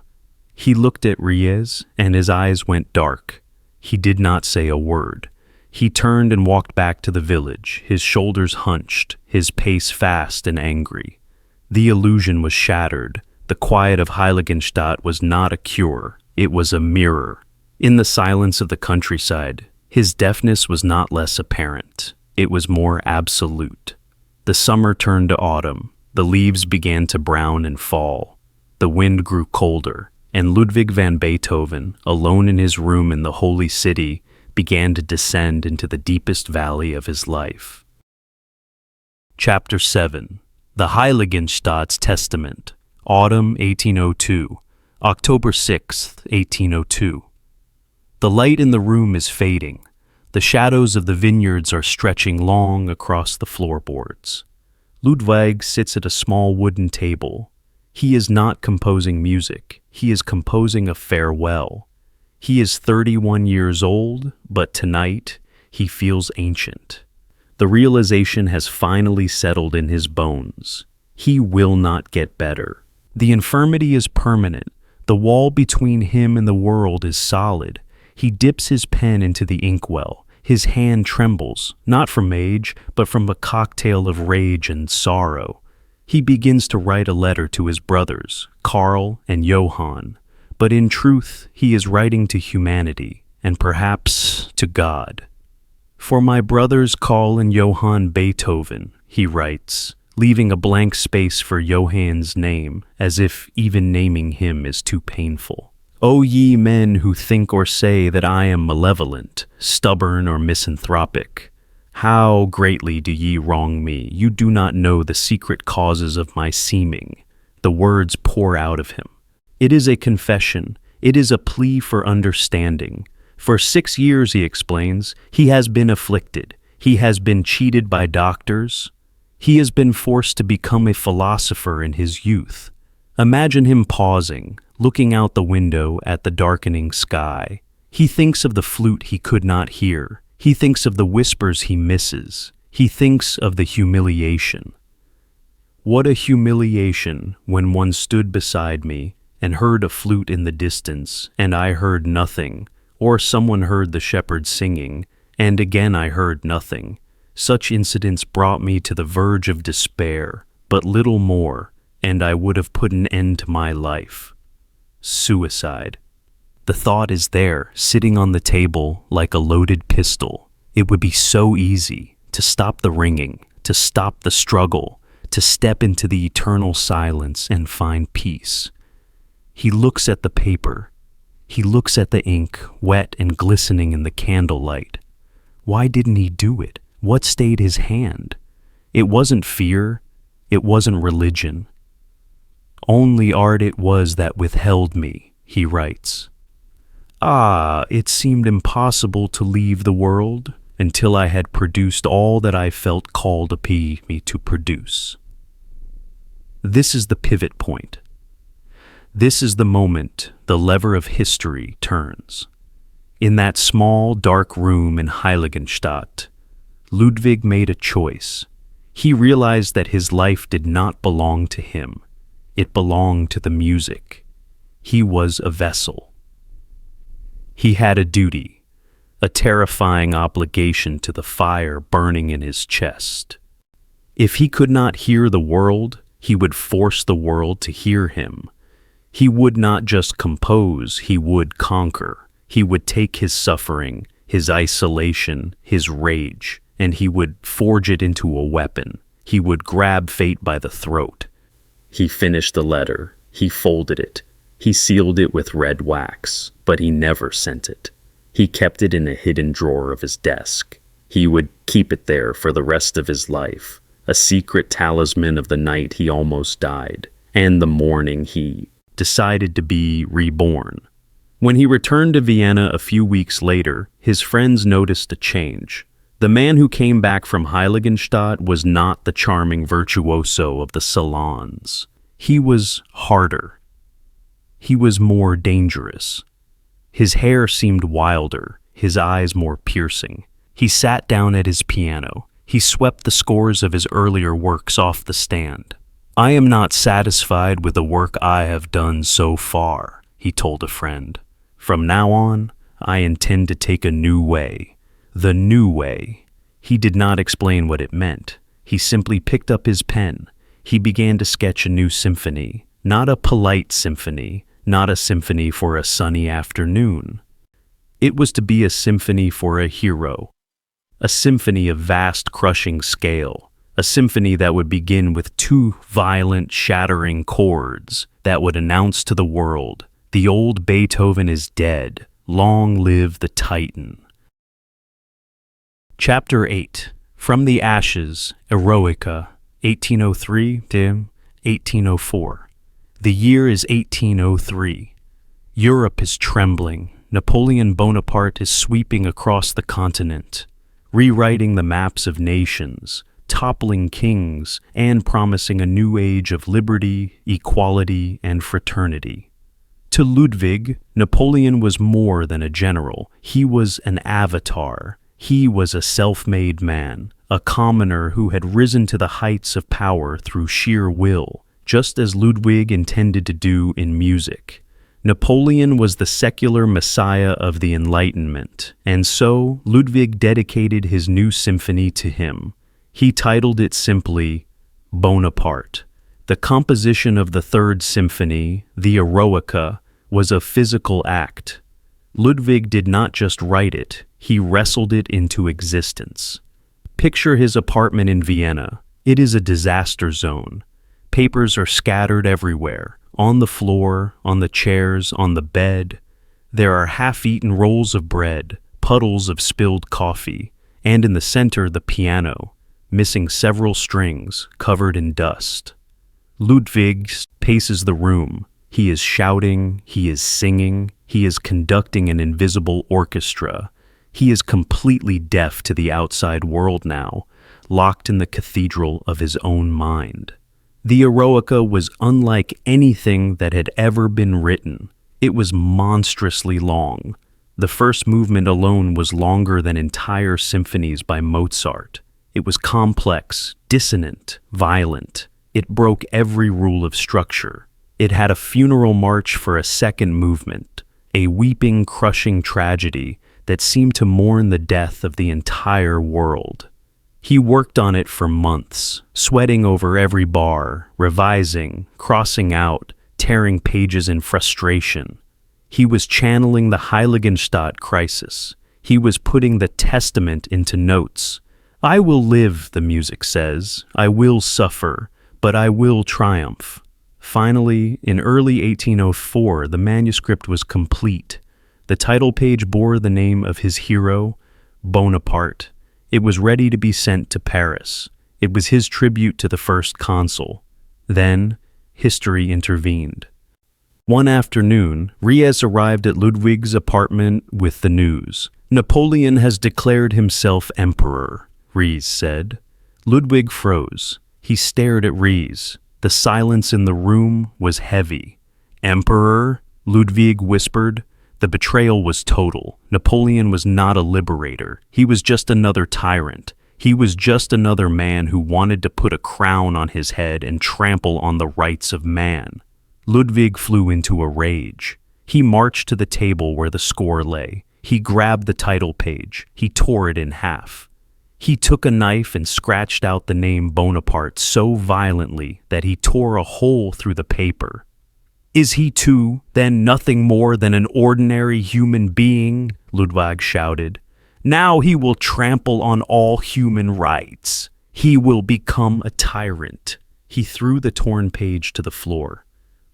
He looked at Ries, and his eyes went dark. He did not say a word. He turned and walked back to the village, his shoulders hunched, his pace fast and angry. The illusion was shattered. The quiet of Heiligenstadt was not a cure. It was a mirror. In the silence of the countryside, his deafness was not less apparent. It was more absolute. The summer turned to autumn. The leaves began to brown and fall. The wind grew colder. And Ludwig van Beethoven, alone in his room in the Holy City, began to descend into the deepest valley of his life. Chapter 7. The Heiligenstadt's Testament, Autumn 1802, October 6th, 1802. The light in the room is fading. The shadows of the vineyards are stretching long across the floorboards. Ludwig sits at a small wooden table. He is not composing music. He is composing a farewell. He is 31 years old, but tonight he feels ancient. The realization has finally settled in his bones. He will not get better. The infirmity is permanent. The wall between him and the world is solid. He dips his pen into the inkwell. His hand trembles, not from age, but from a cocktail of rage and sorrow. He begins to write a letter to his brothers, Karl and Johann. But in truth, he is writing to humanity, and perhaps to God. For my brothers Karl and Johann Beethoven, he writes, leaving a blank space for Johann's name, as if even naming him is too painful. O ye men who think or say that I am malevolent, stubborn or misanthropic, how greatly do ye wrong me! You do not know the secret causes of my seeming. The words pour out of him. It is a confession. It is a plea for understanding. For 6 years, he explains, he has been afflicted. He has been cheated by doctors. He has been forced to become a philosopher in his youth. Imagine him pausing, looking out the window at the darkening sky. He thinks of the flute he could not hear. He thinks of the whispers he misses. He thinks of the humiliation. What a humiliation when one stood beside me and heard a flute in the distance, and I heard nothing, or someone heard the shepherd singing, and again I heard nothing. Such incidents brought me to the verge of despair, but little more, and I would have put an end to my life. Suicide. The thought is there, sitting on the table like a loaded pistol. It would be so easy to stop the ringing, to stop the struggle, to step into the eternal silence and find peace. He looks at the paper. He looks at the ink, wet and glistening in the candlelight. Why didn't he do it? What stayed his hand? It wasn't fear. It wasn't religion. Only art it was that withheld me, he writes. Ah, it seemed impossible to leave the world until I had produced all that I felt called upon me to produce. This is the pivot point. This is the moment the lever of history turns. In that small, dark room in Heiligenstadt, Ludwig made a choice. He realized that his life did not belong to him. It belonged to the music. He was a vessel. He had a duty, a terrifying obligation to the fire burning in his chest. If he could not hear the world, he would force the world to hear him. He would not just compose, he would conquer. He would take his suffering, his isolation, his rage, and he would forge it into a weapon. He would grab fate by the throat. He finished the letter. He folded it. He sealed it with red wax, but he never sent it. He kept it in a hidden drawer of his desk. He would keep it there for the rest of his life, a secret talisman of the night he almost died, and the morning he decided to be reborn. When he returned to Vienna a few weeks later, his friends noticed a change. The man who came back from Heiligenstadt was not the charming virtuoso of the salons. He was harder. He was more dangerous. His hair seemed wilder, his eyes more piercing. He sat down at his piano. He swept the scores of his earlier works off the stand. I am not satisfied with the work I have done so far, he told a friend. From now on, I intend to take a new way. The new way. He did not explain what it meant. He simply picked up his pen. He began to sketch a new symphony, not a polite symphony, not a symphony for a sunny afternoon. It was to be a symphony for a hero, a symphony of vast crushing scale, a symphony that would begin with 2 violent, shattering chords that would announce to the world, the old Beethoven is dead, long live the Titan. Chapter 8. From the Ashes, Eroica, 1803 to 1804. The year is 1803. Europe is trembling. Napoleon Bonaparte is sweeping across the continent, rewriting the maps of nations, toppling kings, and promising a new age of liberty, equality, and fraternity. To Ludwig, Napoleon was more than a general. He was an avatar. He was a self-made man, a commoner who had risen to the heights of power through sheer will, just as Ludwig intended to do in music. Napoleon was the secular messiah of the Enlightenment, and so Ludwig dedicated his new symphony to him. He titled it simply Bonaparte. The composition of the Third Symphony, the Eroica, was a physical act. Ludwig did not just write it, he wrestled it into existence. Picture his apartment in Vienna. It is a disaster zone. Papers are scattered everywhere, on the floor, on the chairs, on the bed. There are half-eaten rolls of bread, puddles of spilled coffee, and in the center the piano, missing several strings, covered in dust. Ludwig paces the room. He is shouting, he is singing, he is conducting an invisible orchestra. He is completely deaf to the outside world now, locked in the cathedral of his own mind. The Eroica was unlike anything that had ever been written. It was monstrously long. The first movement alone was longer than entire symphonies by Mozart. It was complex, dissonant, violent. It broke every rule of structure. It had a funeral march for a second movement, a weeping, crushing tragedy that seemed to mourn the death of the entire world. He worked on it for months, sweating over every bar, revising, crossing out, tearing pages in frustration. He was channeling the Heiligenstadt crisis. He was putting the Testament into notes. I will live, the music says. I will suffer, but I will triumph. Finally, in early 1804, the manuscript was complete. The title page bore the name of his hero, Bonaparte. It was ready to be sent to Paris. It was his tribute to the first consul. Then, history intervened. One afternoon, Ries arrived at Ludwig's apartment with the news. Napoleon has declared himself emperor, Ries said. Ludwig froze. He stared at Ries. The silence in the room was heavy. Emperor? Ludwig whispered. The betrayal was total. Napoleon was not a liberator. He was just another tyrant. He was just another man who wanted to put a crown on his head and trample on the rights of man. Ludwig flew into a rage. He marched to the table where the score lay. He grabbed the title page. He tore it in half. He took a knife and scratched out the name Bonaparte so violently that he tore a hole through the paper. Is he too, then, nothing more than an ordinary human being? Ludwig shouted. Now he will trample on all human rights. He will become a tyrant. He threw the torn page to the floor.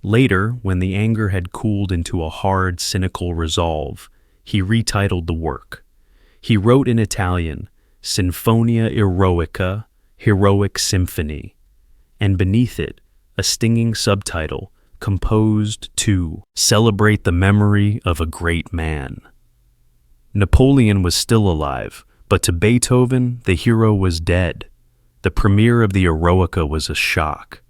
Later, when the anger had cooled into a hard, cynical resolve, he retitled the work. He wrote in Italian, Sinfonia Eroica, Heroic Symphony, and beneath it, a stinging subtitle, composed to celebrate the memory of a great man. Napoleon was still alive, but to Beethoven, the hero was dead. The premiere of the Eroica was a shock.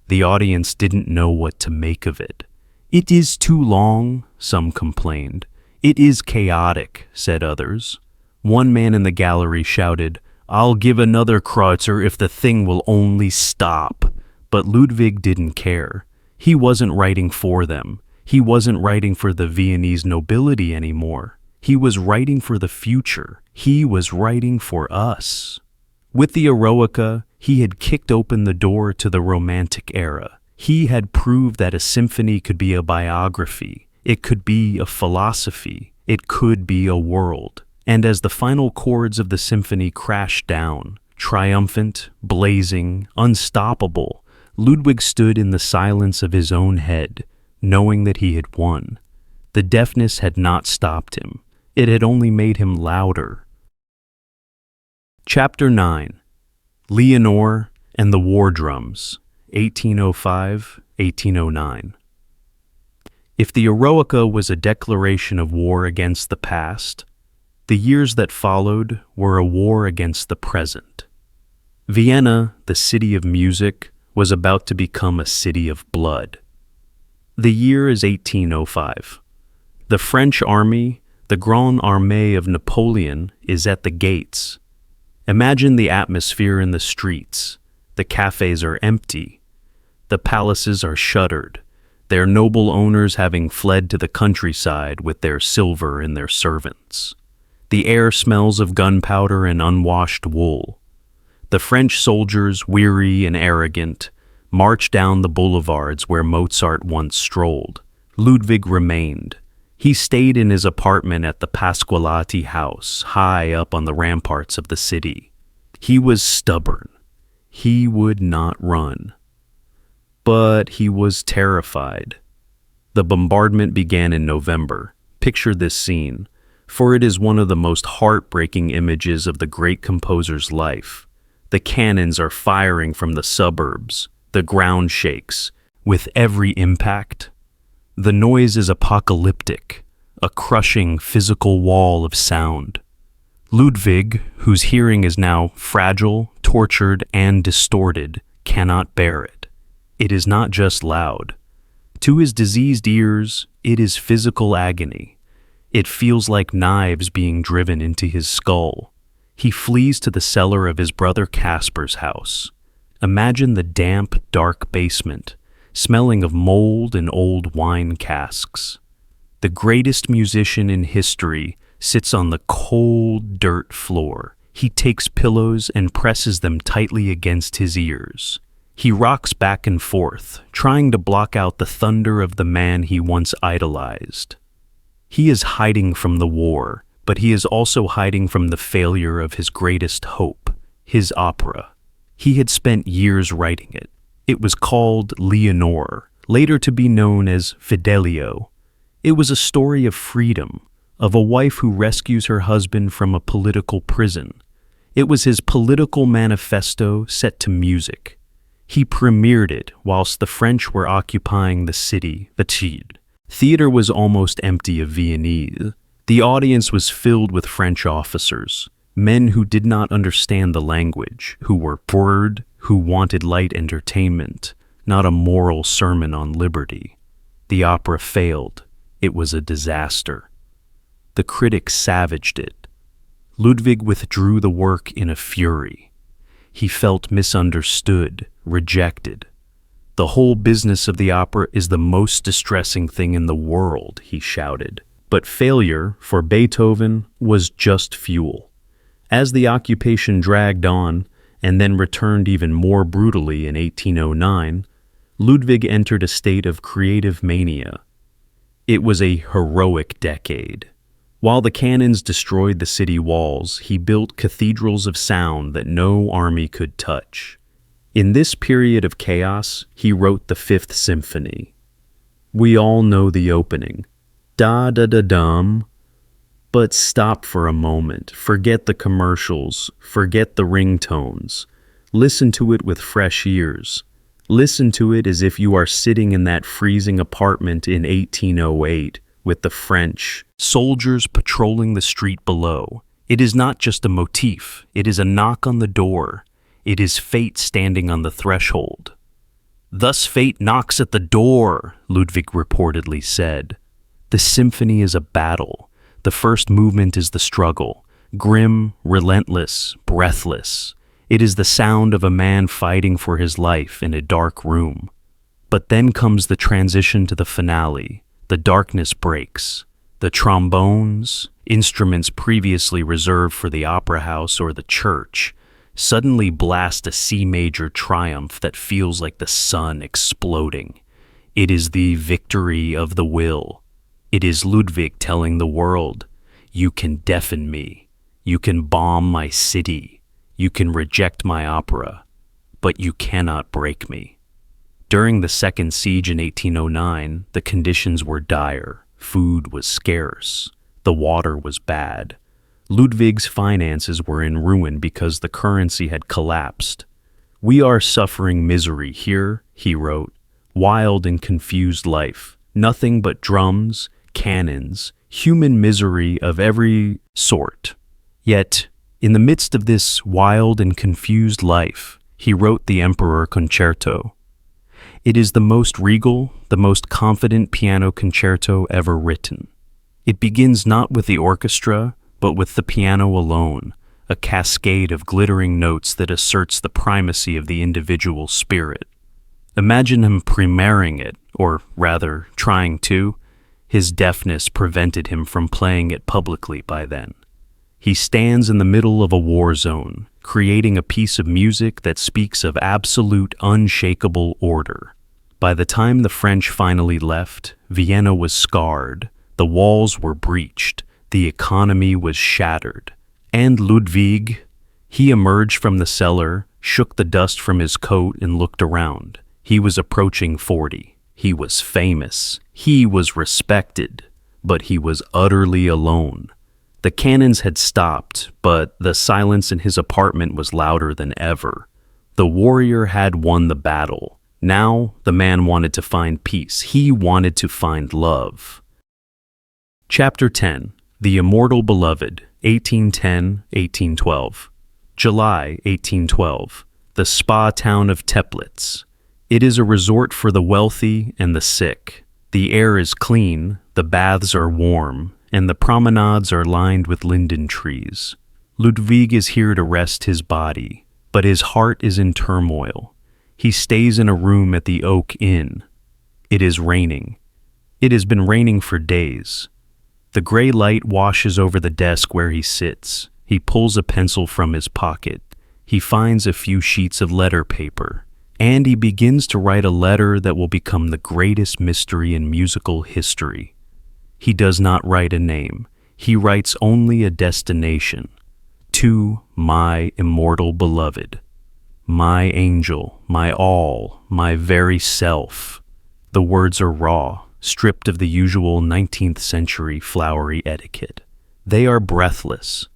The audience didn't know what to make of it. It is too long, some complained. It is chaotic, said others. One man in the gallery shouted, I'll give another kreutzer if the thing will only stop. But Ludwig didn't care. He wasn't writing for them. He wasn't writing for the Viennese nobility anymore. He was writing for the future. He was writing for us. With the Eroica, he had kicked open the door to the Romantic era. He had proved that a symphony could be a biography. It could be a philosophy. It could be a world. And as the final chords of the symphony crashed down, triumphant, blazing, unstoppable, Ludwig stood in the silence of his own head, knowing that he had won. The deafness had not stopped him. It had only made him louder. Chapter 9. Leonore and the War Drums, 1805-1809. If the Eroica was a declaration of war against the past, the years that followed were a war against the present. Vienna, the city of music, was about to become a city of blood. The year is 1805. The French army, the Grande Armée of Napoleon, is at the gates. Imagine the atmosphere in the streets. The cafes are empty. The palaces are shuttered, their noble owners having fled to the countryside with their silver and their servants. The air smells of gunpowder and unwashed wool. The French soldiers, weary and arrogant, march down the boulevards where Mozart once strolled. Ludwig remained. He stayed in his apartment at the Pasqualati house, high up on the ramparts of the city. He was stubborn. He would not run. But he was terrified. The bombardment began in November. Picture this scene, for it is one of the most heartbreaking images of the great composer's life. The cannons are firing from the suburbs. The ground shakes. With every impact, the noise is apocalyptic, a crushing physical wall of sound. Ludwig, whose hearing is now fragile, tortured, and distorted, cannot bear it. It is not just loud. To his diseased ears, it is physical agony. It feels like knives being driven into his skull. He flees to the cellar of his brother Casper's house. Imagine the damp, dark basement, smelling of mold and old wine casks. The greatest musician in history sits on the cold dirt floor. He takes pillows and presses them tightly against his ears. He rocks back and forth, trying to block out the thunder of the man he once idolized. He is hiding from the war, but he is also hiding from the failure of his greatest hope, his opera. He had spent years writing it. It was called Leonore, later to be known as Fidelio. It was a story of freedom, of a wife who rescues her husband from a political prison. It was his political manifesto set to music. He premiered it whilst the French were occupying the city, Bedtime. Theater was almost empty of Viennese. The audience was filled with French officers, men who did not understand the language, who were bored, who wanted light entertainment, not a moral sermon on liberty. The opera failed. It was a disaster. The critics savaged it. Ludwig withdrew the work in a fury. He felt misunderstood, rejected. The whole business of the opera is the most distressing thing in the world, he shouted. But failure, for Beethoven, was just fuel. As the occupation dragged on, and then returned even more brutally in 1809, Ludwig entered a state of creative mania. It was a heroic decade. While the cannons destroyed the city walls, he built cathedrals of sound that no army could touch. In this period of chaos, he wrote the Fifth Symphony. We all know the opening. Da-da-da-dum. But stop for a moment. Forget the commercials. Forget the ringtones. Listen to it with fresh ears. Listen to it as if you are sitting in that freezing apartment in 1808 with the French soldiers patrolling the street below. It is not just a motif. It is a knock on the door. It is fate standing on the threshold. Thus fate knocks at the door, Ludwig reportedly said. The symphony is a battle. The first movement is the struggle, grim, relentless, breathless. It is the sound of a man fighting for his life in a dark room. But then comes the transition to the finale. The darkness breaks. The trombones, instruments previously reserved for the opera house or the church, suddenly blast a C major triumph that feels like the sun exploding. It is the victory of the will. It is Ludwig telling the world, you can deafen me, you can bomb my city, you can reject my opera, but you cannot break me. During the Second Siege in 1809, the conditions were dire. Food was scarce. The water was bad. Ludwig's finances were in ruin because the currency had collapsed. We are suffering misery here, he wrote. Wild and confused life. Nothing but drums, cannons, human misery of every sort. Yet, in the midst of this wild and confused life, he wrote the Emperor Concerto. It is the most regal, the most confident piano concerto ever written. It begins not with the orchestra, but with the piano alone, a cascade of glittering notes that asserts the primacy of the individual spirit. Imagine him premiering it, or rather, trying to. His deafness prevented him from playing it publicly by then. He stands in the middle of a war zone, creating a piece of music that speaks of absolute, unshakable order. By the time the French finally left, Vienna was scarred, the walls were breached, the economy was shattered. And Ludwig, he emerged from the cellar, shook the dust from his coat and looked around. He was approaching 40. He was famous. He was respected. But he was utterly alone. The cannons had stopped, but the silence in his apartment was louder than ever. The warrior had won the battle. Now the man wanted to find peace. He wanted to find love. Chapter 10. The Immortal Beloved, 1810-1812. July 1812. The spa town of Teplitz. It is a resort for the wealthy and the sick. The air is clean, the baths are warm, and the promenades are lined with linden trees. Ludwig is here to rest his body, but his heart is in turmoil. He stays in a room at the Oak Inn. It is raining. It has been raining for days. The gray light washes over the desk where he sits. He pulls a pencil from his pocket. He finds a few sheets of letter paper, and he begins to write a letter that will become the greatest mystery in musical history. He does not write a name. He writes only a destination. To my immortal beloved. My angel, my all, my very self. The words are raw, stripped of the usual 19th century flowery etiquette. They are breathless.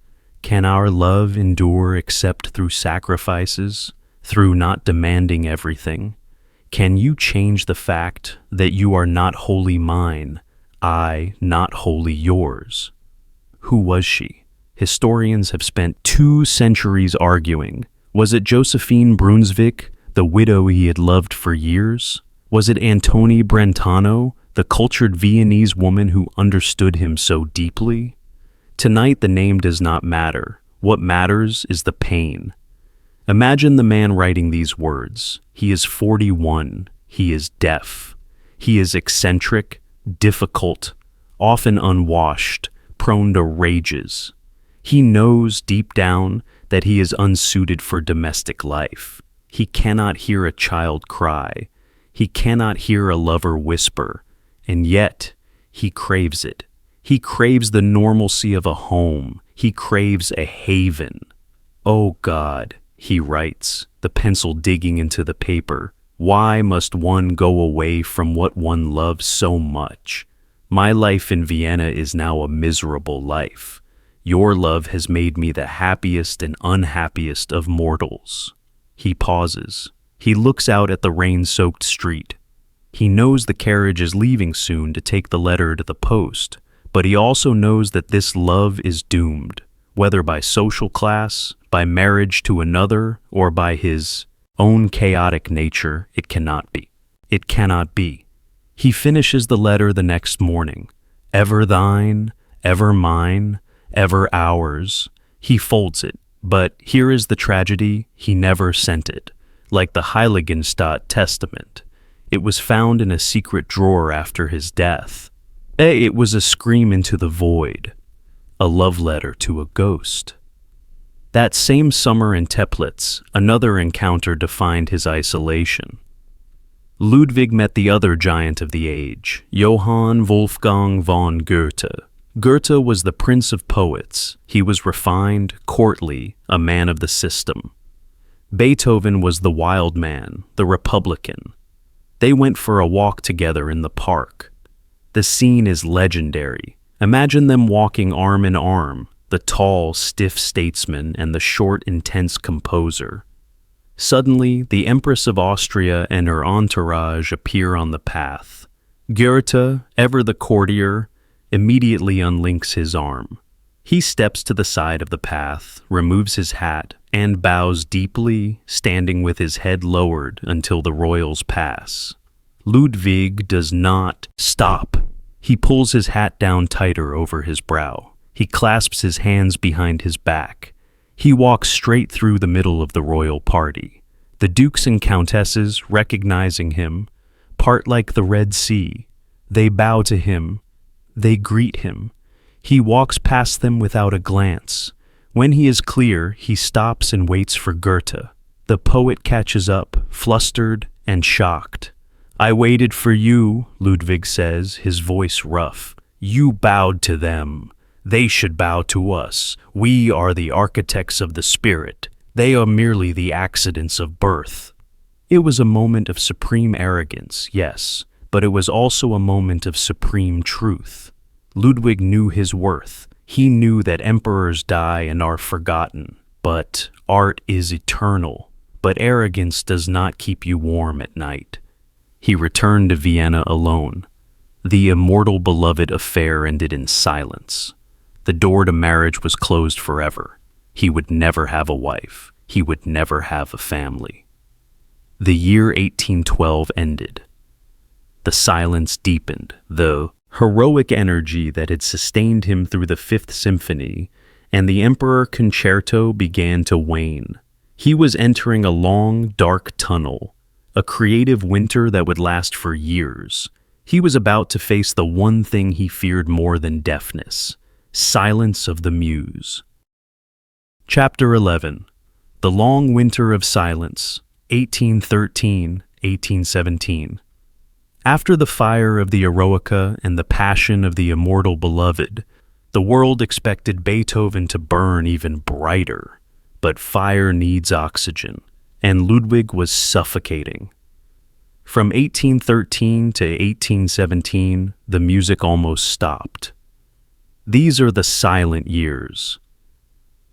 Can our love endure except through sacrifices, through not demanding everything? Can you change the fact that you are not wholly mine, I not wholly yours? Who was she? Historians have spent 2 centuries arguing. Was it Josephine Brunswick, the widow he had loved for years? Was it Antoni Brentano, the cultured Viennese woman who understood him so deeply? Tonight the name does not matter. What matters is the pain. Imagine the man writing these words. He is 41. He is deaf. He is eccentric, difficult, often unwashed, prone to rages. He knows deep down that he is unsuited for domestic life. He cannot hear a child cry. He cannot hear a lover whisper. And yet, he craves it. He craves the normalcy of a home. He craves a haven. Oh God, he writes, the pencil digging into the paper. Why must one go away from what one loves so much? My life in Vienna is now a miserable life. Your love has made me the happiest and unhappiest of mortals. He pauses. He looks out at the rain-soaked street. He knows the carriage is leaving soon to take the letter to the post, but he also knows that this love is doomed, whether by social class, by marriage to another, or by his own chaotic nature. It cannot be. It cannot be. He finishes the letter the next morning. Ever thine, ever mine, ever ours. He folds it, but here is the tragedy: he never sent it. Like the Heiligenstadt Testament, it was found in a secret drawer after his death. It was a scream into the void, a love letter to a ghost. That same summer in Teplitz, another encounter defined his isolation. Ludwig met the other giant of the age, Johann Wolfgang von Goethe. Goethe was the prince of poets. He was refined, courtly, a man of the system. Beethoven was the wild man, the Republican. They went for a walk together in the park. The scene is legendary. Imagine them walking arm in arm, the tall, stiff statesman and the short, intense composer. Suddenly, the Empress of Austria and her entourage appear on the path. Goethe, ever the courtier, immediately unlinks his arm. He steps to the side of the path, removes his hat, and bows deeply, standing with his head lowered until the royals pass. Ludwig does not stop. He pulls his hat down tighter over his brow. He clasps his hands behind his back. He walks straight through the middle of the royal party. The dukes and countesses, recognizing him, part like the Red Sea. They bow to him. They greet him. He walks past them without a glance. When he is clear, he stops and waits for Goethe. The poet catches up, flustered and shocked. "I waited for you," Ludwig says, his voice rough. "You bowed to them. They should bow to us. We are the architects of the spirit. They are merely the accidents of birth." It was a moment of supreme arrogance, yes, but it was also a moment of supreme truth. Ludwig knew his worth. He knew that emperors die and are forgotten. But art is eternal. But arrogance does not keep you warm at night. He returned to Vienna alone. The immortal beloved affair ended in silence. The door to marriage was closed forever. He would never have a wife. He would never have a family. The year 1812 ended. The silence deepened, the heroic energy that had sustained him through the Fifth Symphony, and the Emperor Concerto began to wane. He was entering a long, dark tunnel, a creative winter that would last for years. He was about to face the one thing he feared more than deafness: silence of the muse. Chapter 11. The Long Winter of Silence, 1813-1817. After the fire of the Eroica and the passion of the immortal beloved, the world expected Beethoven to burn even brighter. But fire needs oxygen, and Ludwig was suffocating. From 1813 to 1817, the music almost stopped. These are the silent years.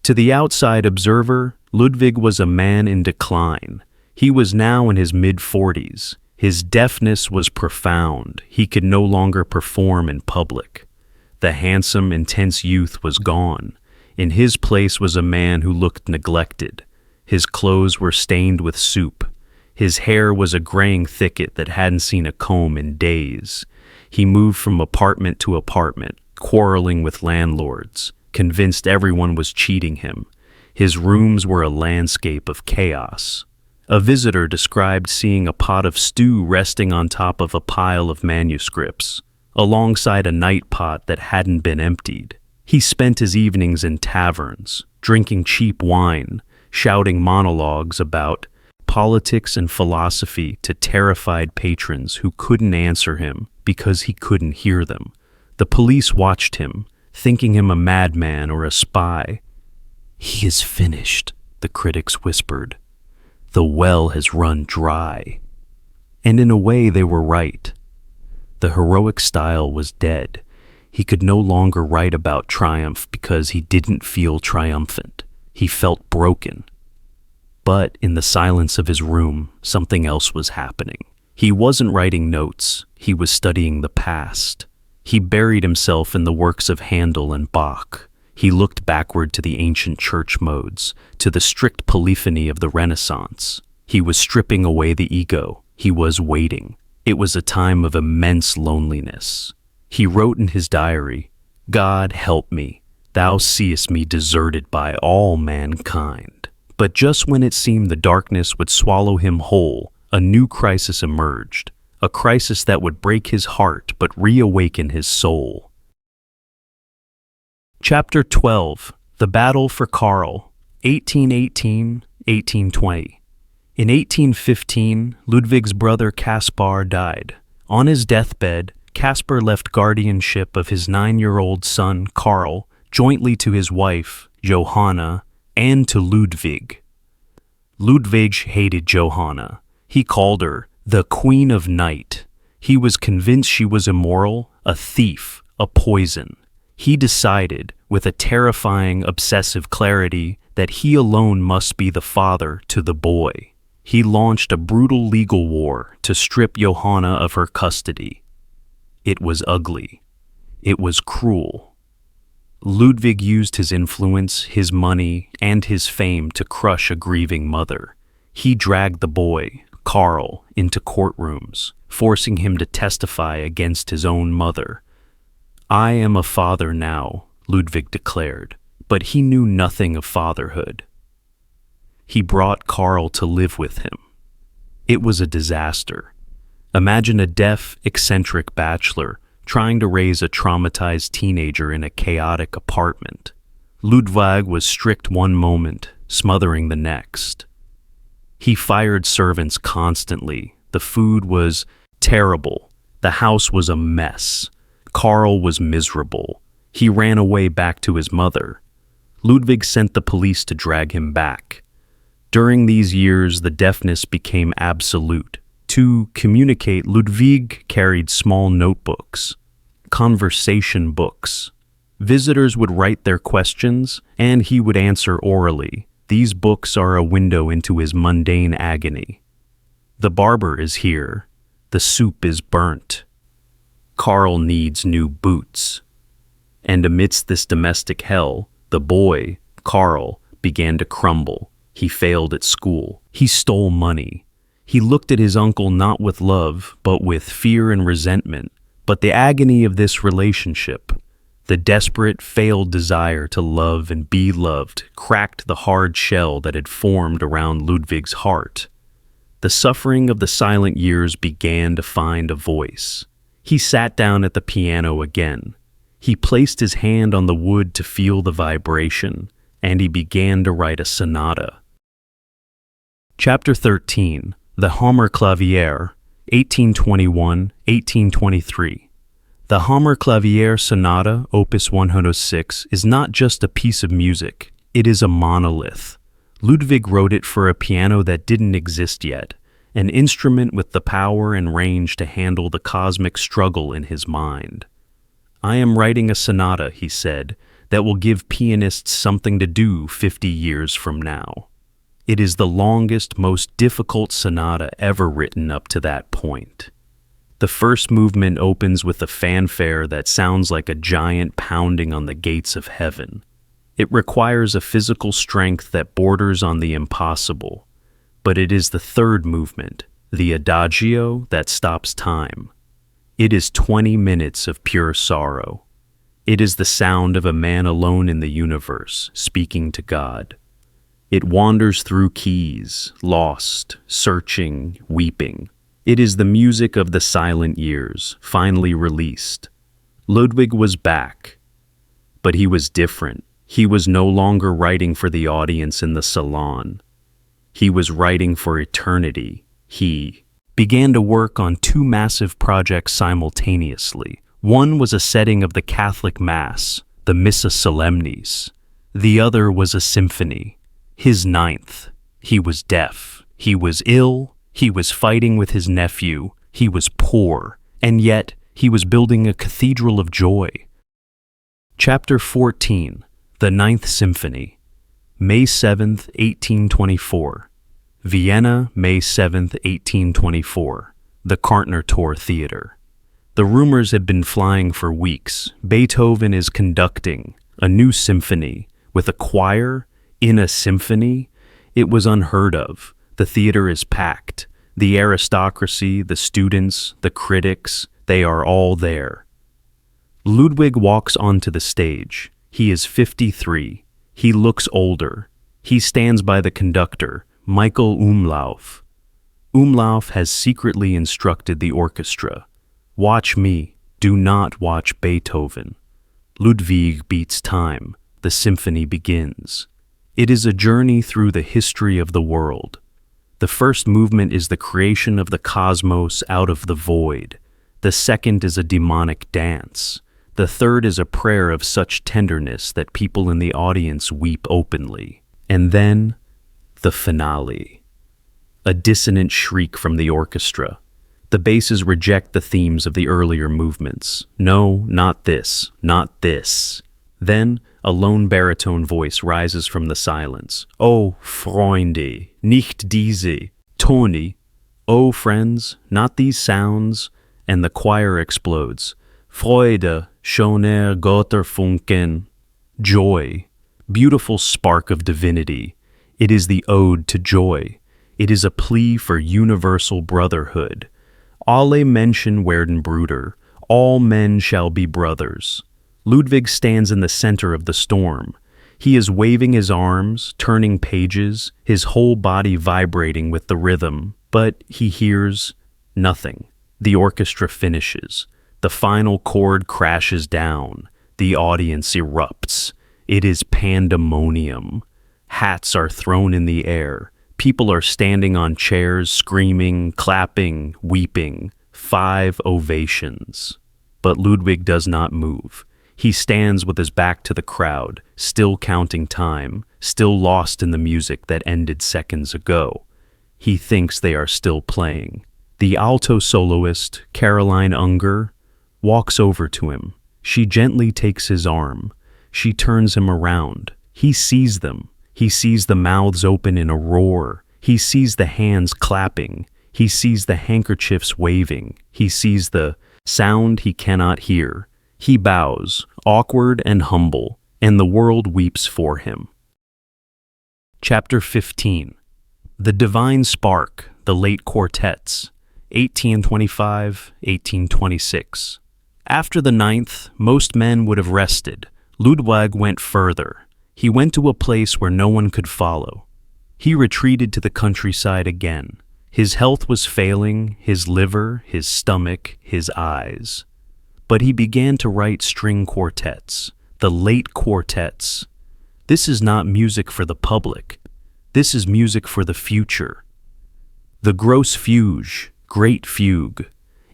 To the outside observer, Ludwig was a man in decline. He was now in his mid-40s. His deafness was profound. He could no longer perform in public. The handsome, intense youth was gone. In his place was a man who looked neglected. His clothes were stained with soup. His hair was a graying thicket that hadn't seen a comb in days. He moved from apartment to apartment, quarreling with landlords, convinced everyone was cheating him. His rooms were a landscape of chaos. A visitor described seeing a pot of stew resting on top of a pile of manuscripts, alongside a night pot that hadn't been emptied. He spent his evenings in taverns, drinking cheap wine, shouting monologues about politics and philosophy to terrified patrons who couldn't answer him because he couldn't hear them. The police watched him, thinking him a madman or a spy. "He is finished," the critics whispered. "The well has run dry." And in a way they were right. The heroic style was dead. He could no longer write about triumph because he didn't feel triumphant. He felt broken. But in the silence of his room, something else was happening. He wasn't writing notes. He was studying the past. He buried himself in the works of Handel and Bach. He looked backward to the ancient church modes, to the strict polyphony of the Renaissance. He was stripping away the ego. He was waiting. It was a time of immense loneliness. He wrote in his diary, "God help me, thou seest me deserted by all mankind." But just when it seemed the darkness would swallow him whole, a new crisis emerged, a crisis that would break his heart but reawaken his soul. Chapter 12. The Battle for Karl, 1818-1820. In 1815, Ludwig's brother Caspar died. On his deathbed, Caspar left guardianship of his 9-year-old son, Karl, jointly to his wife, Johanna, and to Ludwig. Ludwig hated Johanna. He called her the Queen of Night. He was convinced she was immoral, a thief, a poison. He decided, with a terrifying, obsessive clarity, that he alone must be the father to the boy. He launched a brutal legal war to strip Johanna of her custody. It was ugly. It was cruel. Ludwig used his influence, his money, and his fame to crush a grieving mother. He dragged the boy, Karl, into courtrooms, forcing him to testify against his own mother. "I am a father now," Ludwig declared, but he knew nothing of fatherhood. He brought Karl to live with him. It was a disaster. Imagine a deaf, eccentric bachelor trying to raise a traumatized teenager in a chaotic apartment. Ludwig was strict one moment, smothering the next. He fired servants constantly. The food was terrible. The house was a mess. Karl was miserable. He ran away back to his mother. Ludwig sent the police to drag him back. During these years, the deafness became absolute. To communicate, Ludwig carried small notebooks, conversation books. Visitors would write their questions, and he would answer orally. These books are a window into his mundane agony. The barber is here. The soup is burnt. Karl needs new boots. And amidst this domestic hell, the boy, Karl, began to crumble. He failed at school. He stole money. He looked at his uncle not with love, but with fear and resentment. But the agony of this relationship, the desperate, failed desire to love and be loved, cracked the hard shell that had formed around Ludwig's heart. The suffering of the silent years began to find a voice. He sat down at the piano again. He placed his hand on the wood to feel the vibration, and he began to write a sonata. Chapter 13. The Hammerklavier, 1821-1823. The Hammerklavier Sonata, Opus 106, is not just a piece of music, it is a monolith. Ludwig wrote it for a piano that didn't exist yet, an instrument with the power and range to handle the cosmic struggle in his mind. "I am writing a sonata," he said, "that will give pianists something to do 50 years from now." It is the longest, most difficult sonata ever written up to that point. The first movement opens with a fanfare that sounds like a giant pounding on the gates of heaven. It requires a physical strength that borders on the impossible. But it is the third movement, the adagio, that stops time. It is 20 minutes of pure sorrow. It is the sound of a man alone in the universe, speaking to God. It wanders through keys, lost, searching, weeping. It is the music of the silent years, finally released. Ludwig was back, but he was different. He was no longer writing for the audience in the salon. He was writing for eternity. He began to work on two massive projects simultaneously. One was a setting of the Catholic Mass, the Missa Solemnis. The other was a symphony. His ninth. He was deaf. He was ill. He was fighting with his nephew. He was poor. And yet, he was building a cathedral of joy. Chapter 14. The Ninth Symphony. May 7th, 1824. Vienna, May 7th, 1824. The Karntner-Tor Theater. The rumors had been flying for weeks. Beethoven is conducting a new symphony with a choir in a symphony. It was unheard of. The theater is packed. The aristocracy, the students, the critics, they are all there. Ludwig walks onto the stage. He is 53. He looks older. He stands by the conductor, Michael Umlauf. Umlauf has secretly instructed the orchestra. Watch me. Do not watch Beethoven. Ludwig beats time. The symphony begins. It is a journey through the history of the world. The first movement is the creation of the cosmos out of the void. The second is a demonic dance. The third is a prayer of such tenderness that people in the audience weep openly. And then, the finale. A dissonant shriek from the orchestra. The basses reject the themes of the earlier movements. No, not this, not this. Then, a lone baritone voice rises from the silence. "Oh, Freunde, nicht diese, Toni." "Oh, friends, not these sounds." and the choir explodes. Freude, schöner Götterfunken. Joy, beautiful spark of divinity. It is the ode to joy. It is a plea for universal brotherhood. Alle Menschen werden Brüder. All men shall be brothers. Ludwig stands in the center of the storm. He is waving his arms, turning pages, his whole body vibrating with the rhythm, but he hears nothing. The orchestra finishes. The final chord crashes down. The audience erupts. It is pandemonium. Hats are thrown in the air. People are standing on chairs, screaming, clapping, weeping. 5 ovations. But Ludwig does not move. He stands with his back to the crowd, still counting time, still lost in the music that ended seconds ago. He thinks they are still playing. The alto soloist, Caroline Unger, walks over to him. She gently takes his arm. She turns him around. He sees them. He sees the mouths open in a roar. He sees the hands clapping. He sees the handkerchiefs waving. He sees the sound he cannot hear. He bows, awkward and humble, and the world weeps for him. Chapter 15. The Divine Spark, the Late Quartets, 1825-1826. After the 9th, most men would have rested. Ludwig went further. He went to a place where no one could follow. He retreated to the countryside again. His health was failing, his liver, his stomach, his eyes. But he began to write string quartets, the late quartets. This is not music for the public. This is music for the future. The gross fugue, great fugue.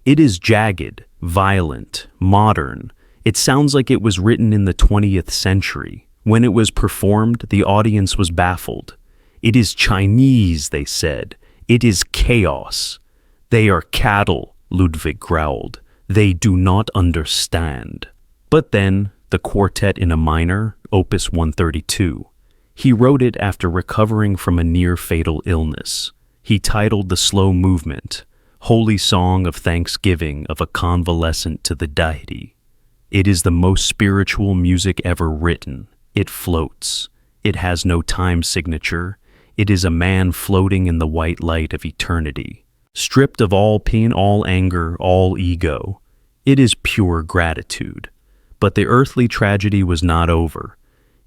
It is jagged, violent, modern. It sounds like it was written in the 20th century. When it was performed, the audience was baffled. It is Chinese, they said. It is chaos. They are cattle, Ludwig growled. They do not understand. But then, the quartet in a minor, Opus 132. He wrote it after recovering from a near-fatal illness. He titled the slow movement, Holy Song of Thanksgiving of a Convalescent to the Deity. It is the most spiritual music ever written. It floats. It has no time signature. It is a man floating in the white light of eternity. Stripped of all pain, all anger, all ego. It is pure gratitude. But the earthly tragedy was not over.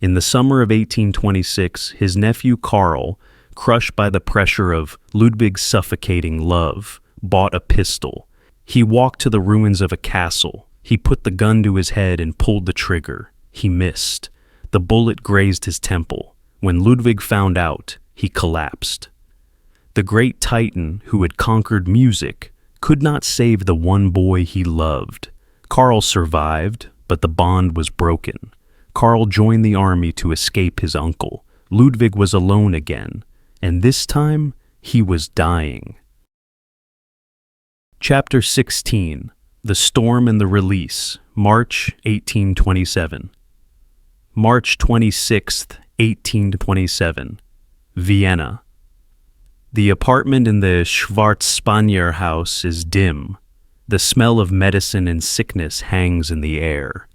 In the summer of 1826, his nephew Karl, crushed by the pressure of Ludwig's suffocating love, bought a pistol. He walked to the ruins of a castle. He put the gun to his head and pulled the trigger. He missed. The bullet grazed his temple. When Ludwig found out, he collapsed. The great titan who had conquered music could not save the one boy he loved. Karl survived, but the bond was broken. Karl joined the army to escape his uncle. Ludwig was alone again, and this time he was dying. Chapter 16. The Storm and the Release, March 1827. March 26, 1827. Vienna. The apartment in the Schwarzspanier house is dim. The smell of medicine and sickness hangs in the air.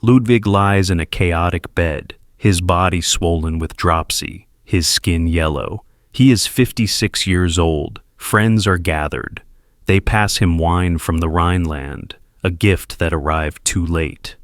Ludwig lies in a chaotic bed, his body swollen with dropsy, his skin yellow. He is 56 years old. Friends are gathered. They pass him wine from the Rhineland, a gift that arrived too late.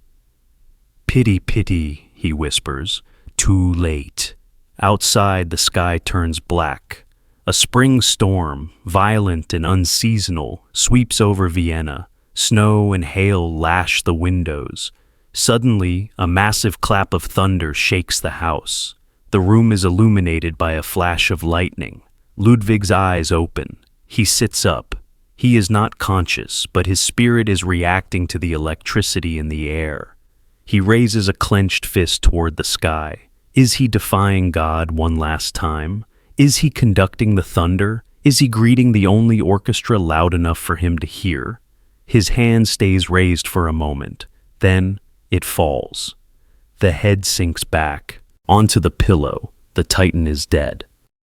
Pity, pity, he whispers, too late. Outside, the sky turns black. A spring storm, violent and unseasonal, sweeps over Vienna. Snow and hail lash the windows. Suddenly, a massive clap of thunder shakes the house. The room is illuminated by a flash of lightning. Ludwig's eyes open. He sits up. He is not conscious, but his spirit is reacting to the electricity in the air. He raises a clenched fist toward the sky. Is he defying God one last time? Is he conducting the thunder? Is he greeting the only orchestra loud enough for him to hear? His hand stays raised for a moment. Then it falls. The head sinks back. Onto the pillow. The Titan is dead.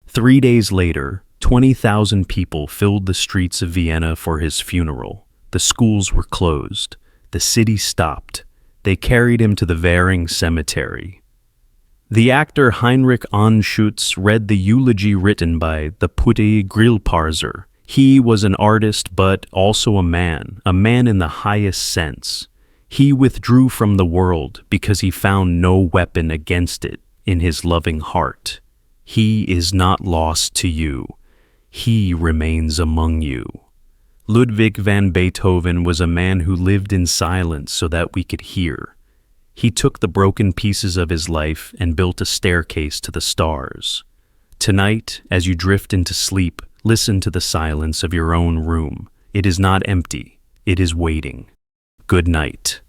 3 days later, 20,000 people filled the streets of Vienna for his funeral. The schools were closed. The city stopped. They carried him to the Währing cemetery. The actor Heinrich Anschutz read the eulogy written by the Putte Grillparzer. He was an artist, but also a man in the highest sense. He withdrew from the world because he found no weapon against it in his loving heart. He is not lost to you. He remains among you. Ludwig van Beethoven was a man who lived in silence so that we could hear. He took the broken pieces of his life and built a staircase to the stars. Tonight, as you drift into sleep, listen to the silence of your own room. It is not empty. It is waiting. Good night.